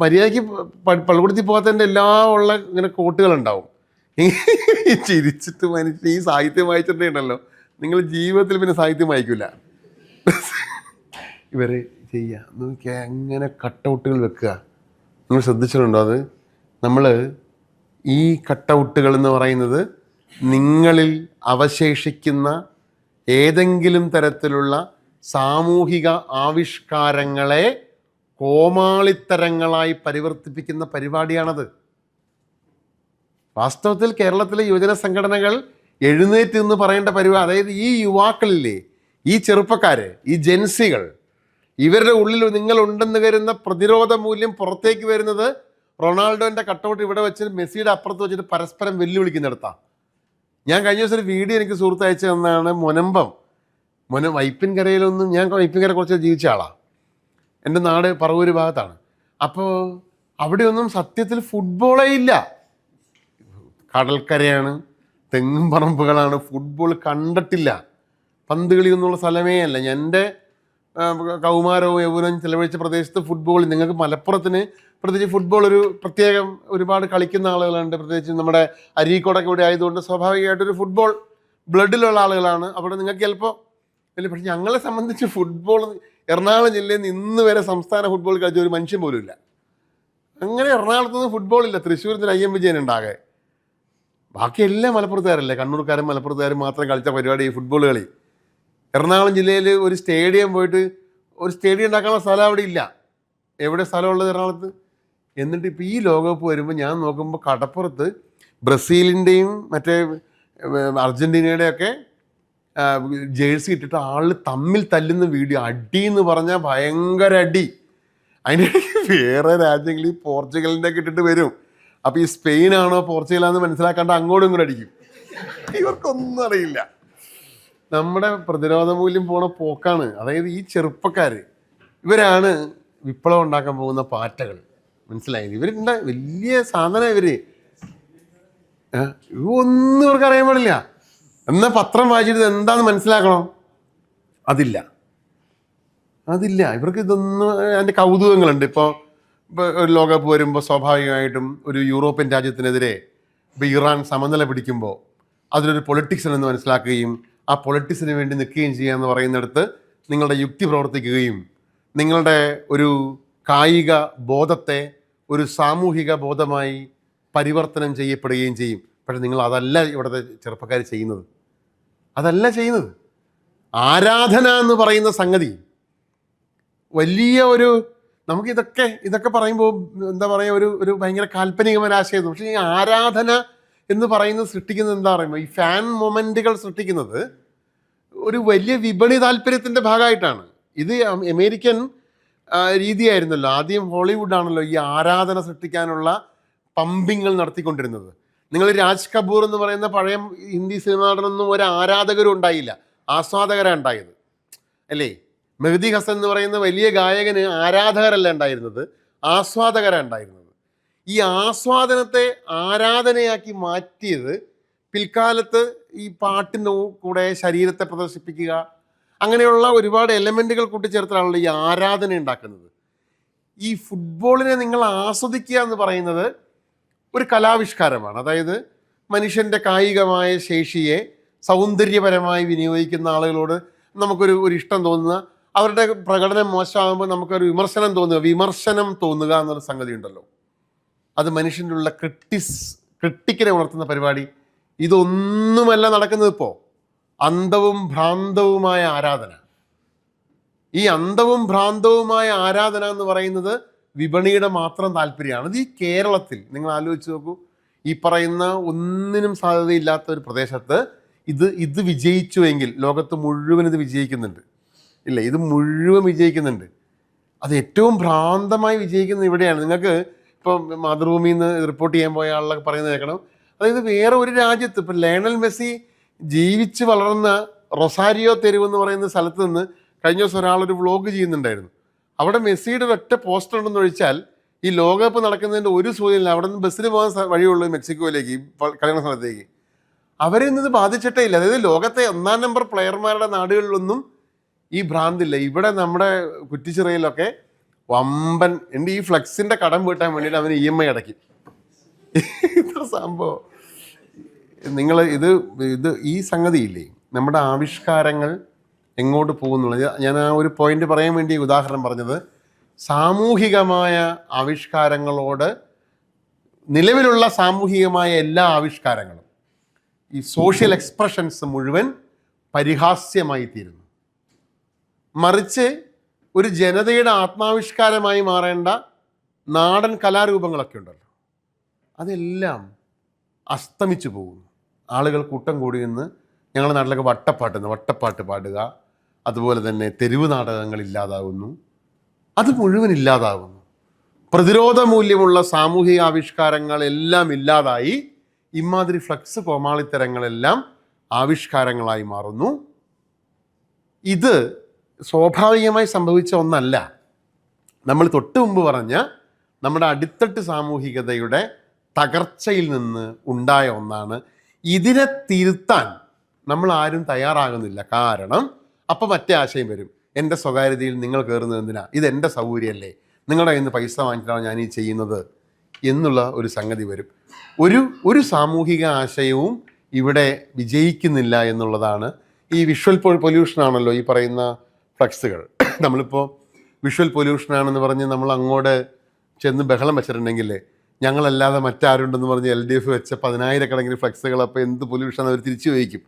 മര്യാദയ്ക്ക് പള്ളിക്കൂടത്തിൽ പോകാത്തതിൻ്റെ എല്ലാം ഉള്ള ഇങ്ങനെ കോട്ടുകളുണ്ടാവും. ചിരിച്ചിട്ട് മനുഷ്യ ഈ സാഹിത്യം വായിച്ചിട്ടുണ്ടല്ലോ, നിങ്ങൾ ജീവിതത്തിൽ പിന്നെ സാഹിത്യം വായിക്കില്ല. ഇവർ ചെയ്യുക നോക്കിയാൽ എങ്ങനെ കട്ടൗട്ടുകൾ വെക്കുക. നിങ്ങൾ ശ്രദ്ധിച്ചിട്ടുണ്ടോ? അത് നമ്മൾ ഈ കട്ടൗട്ടുകൾ എന്ന് പറയുന്നത് നിങ്ങളിൽ അവശേഷിക്കുന്ന ഏതെങ്കിലും തരത്തിലുള്ള സാമൂഹിക ആവിഷ്കാരങ്ങളെ കോമാളിത്തരങ്ങളായി പരിവർത്തിപ്പിക്കുന്ന പരിപാടിയാണത്. വാസ്തവത്തിൽ കേരളത്തിലെ യുവജന സംഘടനകൾ എഴുന്നേറ്റ് എന്ന് പറയേണ്ട പരിപാടി. അതായത് ഈ യുവാക്കളില്ലേ, ഈ ചെറുപ്പക്കാര്, ഈ ജെൻസികൾ, ഇവരുടെ ഉള്ളിൽ നിങ്ങളുണ്ടെന്ന് കരുതുന്ന പ്രതിരോധ മൂല്യം പുറത്തേക്ക് വരുന്നത് റൊണാൾഡോന്റെ കട്ടൗട്ട് ഇവിടെ വെച്ച് മെസ്സിയുടെ അപ്പുറത്ത് വെച്ചിട്ട് പരസ്പരം വെല്ലുവിളിക്കുന്നിടത്താണ്. ഞാൻ കഴിഞ്ഞ ദിവസം ഒരു വീഡിയോ എനിക്ക് സുഹൃത്ത് അയച്ചു തന്നാണ്. വൈപ്പിൻകരയിലൊന്നും, ഞാൻ വൈപ്പിൻകര കുറച്ച് ജീവിച്ച ആളാണ്. എൻ്റെ നാട് പറവൂർ ഭാഗത്താണ്. അപ്പോൾ അവിടെയൊന്നും സത്യത്തിൽ ഫുട്ബോളേ ഇല്ല. കടൽക്കരയാണ്, തെങ്ങും പറമ്പുകളാണ്, ഫുട്ബോൾ കണ്ടിട്ടില്ല. പന്ത് കളി എന്നുള്ള സ്ഥലമേ അല്ല. എൻ്റെ കൗമാരവും യൗവനവും ചെലവഴിച്ച പ്രദേശത്ത് ഫുട്ബോൾ, നിങ്ങൾക്ക് മലപ്പുറത്തിന് പ്രത്യേകിച്ച് ഫുട്ബോൾ ഒരു പ്രത്യേകം ഒരുപാട് കളിക്കുന്ന ആളുകളുണ്ട്. പ്രത്യേകിച്ച് നമ്മുടെ അരീക്കോടൊക്കെ ഇവിടെ ആയതുകൊണ്ട് സ്വാഭാവികമായിട്ടൊരു ഫുട്ബോൾ ബ്ലഡിലുള്ള ആളുകളാണ് അവിടെ. നിങ്ങൾക്ക് ചിലപ്പോൾ ഇല്ല, പക്ഷെ ഞങ്ങളെ സംബന്ധിച്ച് ഫുട്ബോൾ എറണാകുളം ജില്ലയിൽ നിന്ന് ഇന്ന് വരെ സംസ്ഥാന ഫുട്ബോൾ കളിച്ച ഒരു മനുഷ്യൻ പോലും ഇല്ല. അങ്ങനെ എറണാകുളത്ത് നിന്ന് ഫുട്ബോളില്ല. തൃശ്ശൂരിൽ IM വിജയൻ ഉണ്ടാകെ, ബാക്കി എല്ലാം മലപ്പുറത്തുകാരല്ലേ. കണ്ണൂർക്കാരും മലപ്പുറത്തുകാരും മാത്രം കളിച്ച പരിപാടി ഈ ഫുട്ബോൾ കളി. എറണാകുളം ജില്ലയിൽ ഒരു സ്റ്റേഡിയം പോയിട്ട് ഒരു സ്റ്റേഡിയം ഉണ്ടാക്കാനുള്ള സ്ഥലം അവിടെ ഇല്ല. എവിടെ സ്ഥലമുള്ളത് എറണാകുളത്ത്? എന്നിട്ട് ഇപ്പോൾ ഈ ലോകകപ്പ് വരുമ്പോൾ ഞാൻ നോക്കുമ്പോൾ കടപ്പുറത്ത് ബ്രസീലിൻ്റെയും മറ്റേ അർജൻറ്റീനയുടെയൊക്കെ ജേഴ്സി ഇട്ടിട്ട് ആള് തമ്മിൽ തല്ലുന്ന വീഡിയോ. അടി എന്ന് പറഞ്ഞാൽ ഭയങ്കര അടി. അതിനിടയ്ക്ക് വേറെ രാജ്യങ്ങളിൽ പോർച്ചുഗലിൻ്റെ ഒക്കെ ഇട്ടിട്ട് വരും. അപ്പോൾ ഈ സ്പെയിനാണോ പോർച്ചുഗലാണെന്ന് മനസ്സിലാക്കാണ്ട് അങ്ങോട്ടും ഇങ്ങോട്ടും അടിക്കും. ഇവർക്കൊന്നും അറിയില്ല. നമ്മുടെ പ്രതിരോധ മൂല്യം പോണ പോക്കാണ്. അതായത് ഈ ചെറുപ്പക്കാർ, ഇവരാണ് വിപ്ലവം ഉണ്ടാക്കാൻ പോകുന്ന പാറ്റകൾ. മനസ്സിലായത്? ഇവരുണ്ട വലിയ സാധനം. ഒന്നും ഇവർക്ക് അറിയാൻ പാടില്ല. എന്നാൽ പത്രം വായിച്ചിട്ട് എന്താന്ന് മനസ്സിലാക്കണം, അതില്ല ഇവർക്ക്. ഇതൊന്നും അതിൻ്റെ കൗതുകങ്ങളുണ്ട്. ഇപ്പോൾ ഒരു ലോകകപ്പ് വരുമ്പോൾ സ്വാഭാവികമായിട്ടും ഒരു യൂറോപ്യൻ രാജ്യത്തിനെതിരെ ഇപ്പോൾ ഇറാൻ സമനില പിടിക്കുമ്പോൾ അതിലൊരു പൊളിറ്റിക്സ് എന്ന് മനസ്സിലാക്കുകയും ആ പൊളിറ്റിക്സിന് വേണ്ടി നിൽക്കുകയും ചെയ്യുക എന്ന് പറയുന്നിടത്ത് നിങ്ങളുടെ യുക്തി പ്രവർത്തിക്കുകയും നിങ്ങളുടെ ഒരു കായിക ബോധത്തെ ഒരു സാമൂഹിക ബോധമായി പരിവർത്തനം ചെയ്യപ്പെടുകയും ചെയ്യും. പക്ഷെ നിങ്ങൾ അതല്ല ഇവിടുത്തെ ചെറുപ്പക്കാർ ചെയ്യുന്നത്. ആരാധന എന്ന് പറയുന്ന സംഗതി വലിയ ഒരു, നമുക്ക് ഇതൊക്കെ പറയുമ്പോൾ എന്താ പറയുക, ഒരു ഭയങ്കര കാൽപ്പനികമായ ആശയം. പക്ഷേ ഈ ആരാധന എന്ന് പറയുന്നത് സൃഷ്ടിക്കുന്നത് എന്താ പറയുമ്പോൾ, ഈ ഫാൻ മൊമെൻറ്റുകൾ സൃഷ്ടിക്കുന്നത് ഒരു വലിയ വിപണി താല്പര്യത്തിൻ്റെ ഭാഗമായിട്ടാണ്. ഇത് അമേരിക്കൻ രീതിയായിരുന്നല്ലോ. ആദ്യം ഹോളിവുഡാണല്ലോ ഈ ആരാധന സൃഷ്ടിക്കാനുള്ള പമ്പിങ്ങൾ നടത്തിക്കൊണ്ടിരുന്നത്. നിങ്ങൾ രാജ് കപൂർ എന്ന് പറയുന്ന പഴയ ഹിന്ദി സിനിമ നടനൊന്നും ഒരു ആരാധകരും ഉണ്ടായില്ല, ആസ്വാദകരാണ് ഉണ്ടായത് അല്ലേ? മെഹ്ദി ഹസൻ എന്ന് പറയുന്ന വലിയ ഗായകന് ആരാധകരല്ല ഉണ്ടായിരുന്നത്, ആസ്വാദകരാണ് ഉണ്ടായിരുന്നത്. ഈ ആസ്വാദനത്തെ ആരാധനയാക്കി മാറ്റിയത് പിൽക്കാലത്ത് ഈ പാട്ടിൻ്റെ കൂടെ ശരീരത്തെ പ്രദർശിപ്പിക്കുക, അങ്ങനെയുള്ള ഒരുപാട് എലമെൻറ്റുകൾ കൂട്ടിച്ചേർത്തിലാണല്ലോ ഈ ആരാധന ഉണ്ടാക്കുന്നത്. ഈ ഫുട്ബോളിനെ നിങ്ങൾ ആസ്വദിക്കുക എന്ന് പറയുന്നത് ഒരു കലാവിഷ്കാരമാണ്. അതായത് മനുഷ്യൻ്റെ കായികമായ ശേഷിയെ സൗന്ദര്യപരമായി വിനിയോഗിക്കുന്ന ആളുകളോട് നമുക്കൊരു ഇഷ്ടം തോന്നുക, അവരുടെ പ്രകടനം മോശമാകുമ്പോൾ നമുക്കൊരു വിമർശനം തോന്നുക എന്നൊരു സംഗതി ഉണ്ടല്ലോ. അത് മനുഷ്യൻ്റെ ഉള്ള ക്രിട്ടിക്കിനെ ഉണർത്തുന്ന പരിപാടി. ഇതൊന്നുമല്ല നടക്കുന്നത് ഇപ്പോൾ. അന്ധവും ഭ്രാന്തവുമായ ആരാധന. ഈ അന്ധവും ഭ്രാന്തവുമായ ആരാധന എന്ന് പറയുന്നത് വിപണിയുടെ മാത്രം താല്പര്യമാണ്. അത് ഈ കേരളത്തിൽ നിങ്ങൾ ആലോചിച്ച് നോക്കൂ. ഈ പറയുന്ന ഒന്നിനും സാധ്യതയില്ലാത്ത ഒരു പ്രദേശത്ത് ഇത് വിജയിച്ചുവെങ്കിൽ ലോകത്ത് മുഴുവൻ ഇത് വിജയിക്കുന്നുണ്ട്. ഇല്ല, ഇത് മുഴുവൻ വിജയിക്കുന്നുണ്ട്. അത് ഏറ്റവും ഭ്രാന്തമായി വിജയിക്കുന്നത് ഇവിടെയാണ്. നിങ്ങൾക്ക് ഇപ്പോൾ മാതൃഭൂമിയിൽ നിന്ന് റിപ്പോർട്ട് ചെയ്യാൻ പോയ ആളൊക്കെ പറയുന്നത് കേൾക്കണം. അതായത് വേറെ ഒരു രാജ്യത്ത് ഇപ്പോൾ ലയണൽ മെസ്സി ജീവിച്ച് വളർന്ന റൊസാരിയോ തെരുവ് എന്ന് പറയുന്ന സ്ഥലത്ത് നിന്ന് കഴിഞ്ഞ ദിവസം ഒരാളൊരു വ്ളോഗ് ചെയ്യുന്നുണ്ടായിരുന്നു. അവിടെ മെസ്സിയുടെ ഒറ്റ പോസ്റ്റർ ഉണ്ടെന്ന് ഒഴിച്ചാൽ ഈ ലോകകപ്പ് നടക്കുന്നതിൻ്റെ ഒരു സൂചനയില്ല. അവിടെ നിന്ന് ബസ്സിന് പോകാൻ വഴിയുള്ളൂ മെക്സിക്കോയിലേക്ക്, കളിക്കുന്ന സ്ഥലത്തേക്ക്. അവരെ ഇന്നത് ബാധിച്ചിട്ടേ ഇല്ല. അതായത് ലോകത്തെ 1-ാം നമ്പർ പ്ലെയർമാരുടെ നാടുകളിലൊന്നും ഈ ഭ്രാന്തില്ല. ഇവിടെ നമ്മുടെ കുറ്റിച്ചിറയിലൊക്കെ വമ്പൻ എൻ്റെ ഈ ഫ്ലെക്സിൻ്റെ കടം വീട്ടാൻ വേണ്ടിയിട്ട് അവന് EMI അടയ്ക്കും. ഇത്ര സംഭവം. നിങ്ങൾ ഈ സംഗതിയില്ലേ, നമ്മുടെ ആവിഷ്കാരങ്ങൾ എങ്ങോട്ട് പോകുന്നുള്ളത്. ഞാൻ ആ ഒരു പോയിന്റ് പറയാൻ വേണ്ടി ഉദാഹരണം പറഞ്ഞത്, സാമൂഹികമായ ആവിഷ്കാരങ്ങളോട് നിലവിലുള്ള സാമൂഹികമായ എല്ലാ ആവിഷ്കാരങ്ങളും, ഈ സോഷ്യൽ എക്സ്പ്രഷൻസ് മുഴുവൻ പരിഹാസ്യമായി തീരുന്നു. മറിച്ച് ഒരു ജനതയുടെ ആത്മാവിഷ്കാരമായി മാറേണ്ട നാടൻ കലാരൂപങ്ങളൊക്കെ ഉണ്ടല്ലോ, അതെല്ലാം അസ്തമിച്ചു പോകുന്നു. ആളുകൾ കൂട്ടം കൂടി നിന്ന് ഞങ്ങളുടെ നാട്ടിലൊക്കെ വട്ടപ്പാട്ട് പാടുക, അതുപോലെ തന്നെ തെരുവ് നാടകങ്ങൾ ഇല്ലാതാകുന്നു, അത് മുഴുവൻ ഇല്ലാതാകുന്നു. പ്രതിരോധ മൂല്യമുള്ള സാമൂഹിക ആവിഷ്കാരങ്ങളെല്ലാം ഇല്ലാതായി ഇമാതിരി ഫ്ലക്സ് കോമാളിത്തരങ്ങളെല്ലാം ആവിഷ്കാരങ്ങളായി മാറുന്നു. ഇത് സ്വാഭാവികമായി സംഭവിച്ച ഒന്നല്ല. നമ്മൾ തൊട്ട് മുമ്പ് പറഞ്ഞ നമ്മുടെ അടിത്തട്ട് സാമൂഹികതയുടെ തകർച്ചയിൽ നിന്ന് ഉണ്ടായ ഒന്നാണ്. ഇതിനെ തിരുത്താൻ നമ്മൾ ആരും തയ്യാറാകുന്നില്ല. കാരണം അപ്പം മറ്റേ ആശയം വരും, എൻ്റെ സ്വകാര്യതയിൽ നിങ്ങൾ കയറുന്നത് എന്തിനാ, ഇതെൻ്റെ സൗകര്യമല്ലേ, നിങ്ങളുടെ കയ്യിൽ നിന്ന് പൈസ വാങ്ങിയിട്ടാണ് ഞാൻ ഈ ചെയ്യുന്നത് എന്നുള്ള ഒരു സംഗതി വരും. ഒരു സാമൂഹിക ആശയവും ഇവിടെ വിജയിക്കുന്നില്ല എന്നുള്ളതാണ്. ഈ വിഷ്വൽ പൊല്യൂഷനാണല്ലോ ഈ പറയുന്ന ഫ്ലക്സുകൾ. നമ്മളിപ്പോൾ വിഷ്വൽ പൊല്യൂഷനാണെന്ന് പറഞ്ഞ് നമ്മൾ അങ്ങോട്ട് ചെന്ന് ബഹളം വെച്ചിട്ടുണ്ടെങ്കിൽ ഞങ്ങളല്ലാതെ മറ്റാരുണ്ടെന്ന് പറഞ്ഞ് LDF വെച്ച 10,000 ഫ്ലക്സുകൾ, അപ്പോൾ എന്ത് പൊല്യൂഷൻ അവർ തിരിച്ചു ചോദിക്കും.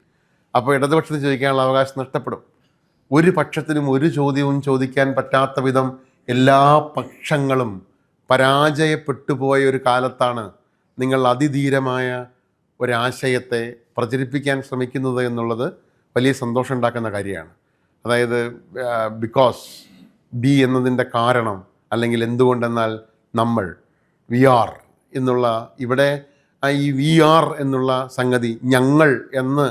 അപ്പോൾ ഇടതുപക്ഷത്തിന് ചോദിക്കാനുള്ള അവകാശം നഷ്ടപ്പെടും. ഒരു പക്ഷത്തിനും ഒരു ചോദ്യവും ചോദിക്കാൻ പറ്റാത്ത വിധം എല്ലാ പക്ഷങ്ങളും പരാജയപ്പെട്ടു പോയ ഒരു കാലത്താണ് നിങ്ങൾ അതിധീരമായ ഒരാശയത്തെ പ്രചരിപ്പിക്കാൻ ശ്രമിക്കുന്നത് എന്നുള്ളത് വലിയ സന്തോഷം ഉണ്ടാക്കുന്ന കാര്യമാണ്. അതായത് ബിക്കോസ് ബി എന്നതിൻ്റെ കാരണം, അല്ലെങ്കിൽ എന്തുകൊണ്ടെന്നാൽ നമ്മൾ വി ആർ എന്നുള്ള, ഇവിടെ ഈ വി ആർ എന്നുള്ള സംഗതി ഞങ്ങൾ എന്ന്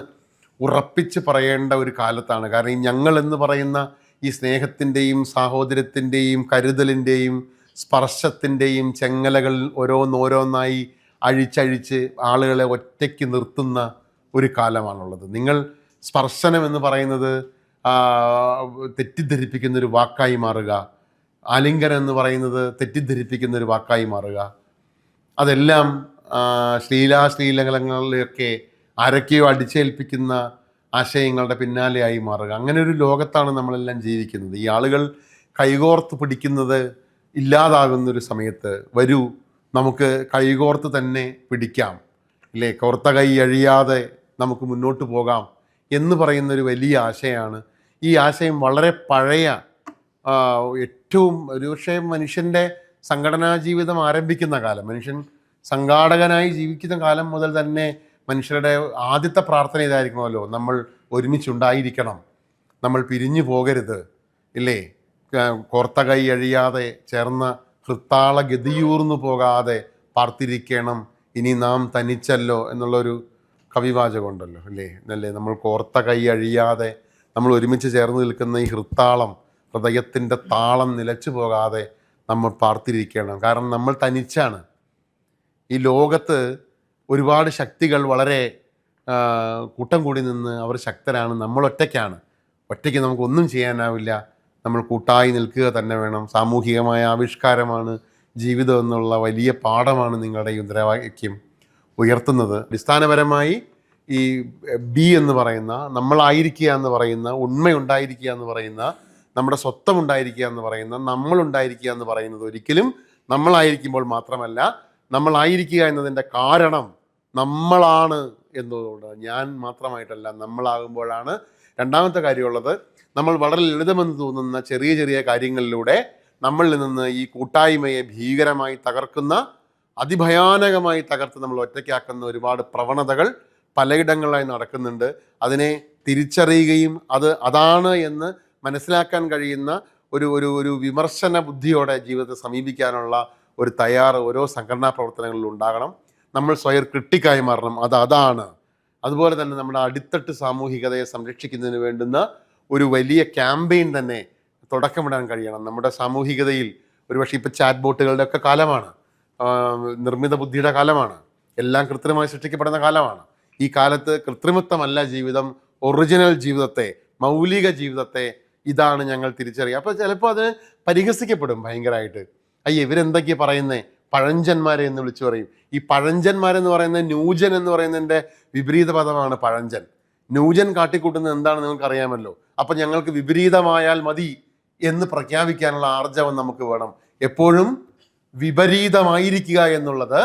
ഉറപ്പിച്ച് പറയേണ്ട ഒരു കാലത്താണ്. കാരണം ഈ ഞങ്ങൾ എന്ന് പറയുന്ന ഈ സ്നേഹത്തിൻ്റെയും സാഹോദര്യത്തിൻ്റെയും കരുതലിൻ്റെയും സ്പർശത്തിൻ്റെയും ചെങ്ങലകൾ ഓരോന്നോരോന്നായി അഴിച്ചഴിച്ച് ആളുകളെ ഒറ്റയ്ക്ക് നിർത്തുന്ന ഒരു കാലമാണുള്ളത്. നിങ്ങൾ സ്പർശനം എന്ന് പറയുന്നത് തെറ്റിദ്ധരിപ്പിക്കുന്നൊരു വാക്കായി മാറുക, ആലിംഗനം എന്ന് പറയുന്നത് തെറ്റിദ്ധരിപ്പിക്കുന്നൊരു വാക്കായി മാറുക, അതെല്ലാം ശ്ലീലങ്ങളിലൊക്കെ ആരൊക്കെയോ അടിച്ചേൽപ്പിക്കുന്ന ആശയങ്ങളുടെ പിന്നാലെയായി മാറുക. അങ്ങനെ ഒരു ലോകത്താണ് നമ്മളെല്ലാം ജീവിക്കുന്നത്. ഈ ആളുകൾ കൈകോർത്ത് പിടിക്കുന്നത് ഇല്ലാതാകുന്നൊരു സമയത്ത് വരൂ നമുക്ക് കൈകോർത്ത് തന്നെ പിടിക്കാം, ഇല്ലേ, കോർത്ത കൈ അഴിയാതെ നമുക്ക് മുന്നോട്ട് പോകാം എന്ന് പറയുന്നൊരു വലിയ ആശയമാണ്. ഈ ആശയം വളരെ പഴയ, ഏറ്റവും ഒരുപക്ഷെ മനുഷ്യൻ്റെ സംഘടനാ ജീവിതം ആരംഭിക്കുന്ന കാലം, മനുഷ്യൻ സംഘാടകനായി ജീവിക്കുന്ന കാലം മുതൽ തന്നെ മനുഷ്യരുടെ ആദ്യത്തെ പ്രാർത്ഥന ഇതായിരിക്കണമല്ലോ, നമ്മൾ ഒരുമിച്ചുണ്ടായിരിക്കണം, നമ്മൾ പിരിഞ്ഞു പോകരുത്, ഇല്ലേ, കോർത്ത കൈ അഴിയാതെ ചേർന്ന ഹൃത്താള ഗതിയൂർന്നു പോകാതെ പാർത്തിരിക്കണം, ഇനി നാം തനിച്ചല്ലോ എന്നുള്ളൊരു കവിവാചകമുണ്ടല്ലോ, അല്ലേ, നമ്മൾ കോർത്ത കൈ അഴിയാതെ നമ്മൾ ഒരുമിച്ച് ചേർന്ന് നിൽക്കുന്ന ഈ ഹൃത്താളം, ഹൃദയത്തിൻ്റെ താളം നിലച്ചു പോകാതെ നമ്മൾ പാർത്തിരിക്കണം. കാരണം നമ്മൾ തനിച്ചാണ്. ഈ ലോകത്ത് ഒരുപാട് ശക്തികൾ വളരെ കൂട്ടം കൂടി നിന്ന് അവർ ശക്തരാണ്, നമ്മൾ ഒറ്റയ്ക്കാണ്. ഒറ്റയ്ക്ക് നമുക്കൊന്നും ചെയ്യാനാവില്ല, നമ്മൾ കൂട്ടായി നിൽക്കുക തന്നെ വേണം. സാമൂഹികമായ ആവിഷ്കാരമാണ് ജീവിതം എന്നുള്ള വലിയ പാഠമാണ് നിങ്ങളുടെ ഈ മുദ്രാവാക്യം ഉയർത്തുന്നത്. അടിസ്ഥാനപരമായി ഈ ബി എന്ന് പറയുന്ന, നമ്മളായിരിക്കുക എന്ന് പറയുന്ന, ഉണ്മയുണ്ടായിരിക്കുക എന്ന് പറയുന്ന, നമ്മുടെ സ്വത്വം ഉണ്ടായിരിക്കുക എന്ന് പറയുന്ന, നമ്മളുണ്ടായിരിക്കുക എന്ന് പറയുന്നത് ഒരിക്കലും നമ്മളായിരിക്കുമ്പോൾ മാത്രമല്ല, നമ്മളായിരിക്കുക എന്നതിൻ്റെ കാരണം നമ്മളാണ് എന്നതുകൊണ്ട്, ഞാൻ മാത്രമായിട്ടല്ല, നമ്മളാകുമ്പോഴാണ്. രണ്ടാമത്തെ കാര്യമുള്ളത്, നമ്മൾ വളരെ ലളിതമെന്ന് തോന്നുന്ന ചെറിയ ചെറിയ കാര്യങ്ങളിലൂടെ നമ്മളിൽ നിന്ന് ഈ കൂട്ടായ്മയെ ഭീകരമായി തകർക്കുന്ന, അതിഭയാനകമായി തകർത്ത് നമ്മൾ ഒറ്റയ്ക്കാക്കുന്ന ഒരുപാട് പ്രവണതകൾ പലയിടങ്ങളിലായി നടക്കുന്നുണ്ട്. അതിനെ തിരിച്ചറിയുകയും അതാണ് എന്ന് മനസ്സിലാക്കാൻ കഴിയുന്ന ഒരു വിമർശന ബുദ്ധിയോടെ ജീവിതത്തെ സമീപിക്കാനുള്ള ഒരു ഓരോ സംഘടനാ പ്രവർത്തനങ്ങളിൽ ഉണ്ടാകണം. നമ്മൾ സ്വയം ക്രിട്ടിക്കായി മാറണം, അതാണ്. അതുപോലെ തന്നെ നമ്മുടെ അടിത്തട്ട് സാമൂഹികതയെ സംരക്ഷിക്കുന്നതിന് വേണ്ടുന്ന ഒരു വലിയ ക്യാമ്പയിൻ തന്നെ തുടക്കമിടാൻ കഴിയണം. നമ്മുടെ സാമൂഹികതയിൽ ഒരുപക്ഷെ ഇപ്പോൾ ചാറ്റ് ബോട്ടുകളുടെ ഒക്കെ കാലമാണ്, നിർമ്മിത ബുദ്ധിയുടെ കാലമാണ്, എല്ലാം കൃത്രിമമായി സൃഷ്ടിക്കപ്പെടുന്ന കാലമാണ്. ഈ കാലത്ത് കൃത്രിമത്വമല്ല ജീവിതം, ഒറിജിനൽ ജീവിതത്തെ, മൗലിക ജീവിതത്തെ ഇതാണ് ഞങ്ങൾ തിരിച്ചറിയുക. അപ്പോൾ ചിലപ്പോൾ അത് പരിഹസിക്കപ്പെടും ഭയങ്കരമായിട്ട്. ഇവരെന്തൊക്കെയാണ് പറയുന്നത്, പഴഞ്ചന്മാരെ എന്ന് വിളിച്ചു പറയും. ഈ പഴഞ്ചന്മാരെന്ന് പറയുന്നത്, ന്യൂജൻ എന്ന് പറയുന്നതിൻ്റെ വിപരീത പദമാണ് പഴഞ്ചൻ. ന്യൂജൻ കാട്ടിക്കൂട്ടുന്നത് എന്താണെന്ന് നിങ്ങൾക്ക് അറിയാമല്ലോ. അപ്പം ഞങ്ങൾക്ക് വിപരീതമായാൽ മതി എന്ന് പ്രഖ്യാപിക്കാനുള്ള ആർജവം നമുക്ക് വേണം. എപ്പോഴും വിപരീതമായിരിക്കുക എന്നുള്ളത്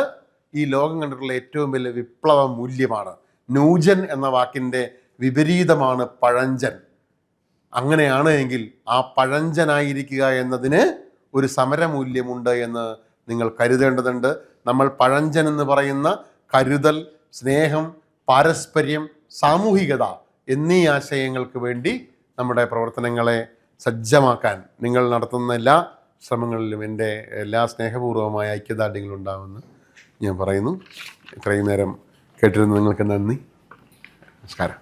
ഈ ലോകം കണ്ടിട്ടുള്ള ഏറ്റവും വലിയ വിപ്ലവ മൂല്യമാണ്. ന്യൂജൻ എന്ന വാക്കിൻ്റെ വിപരീതമാണ് പഴഞ്ചൻ. അങ്ങനെയാണ് എങ്കിൽ ആ പഴഞ്ചനായിരിക്കുക എന്നതിന് ഒരു സമരമൂല്യമുണ്ട് എന്ന് നിങ്ങൾ കരുതേണ്ടതുണ്ട്. നമ്മൾ പഴഞ്ചൻ എന്ന് പറയുന്ന കരുതൽ, സ്നേഹം, പാരസ്പര്യം, സാമൂഹികത എന്നീ ആശയങ്ങൾക്ക് വേണ്ടി നമ്മുടെ പ്രവർത്തനങ്ങളെ സജ്ജമാക്കാൻ നിങ്ങൾ നടത്തുന്ന എല്ലാ ശ്രമങ്ങളിലും എൻ്റെ എല്ലാ സ്നേഹപൂർവ്വമായ ഐക്യദാർഢ്യങ്ങളുണ്ടാകുമെന്ന് ഞാൻ പറയുന്നു. ഇത്രയും നേരം കേട്ടിരുന്ന നിങ്ങൾക്ക് നന്ദി. നമസ്കാരം.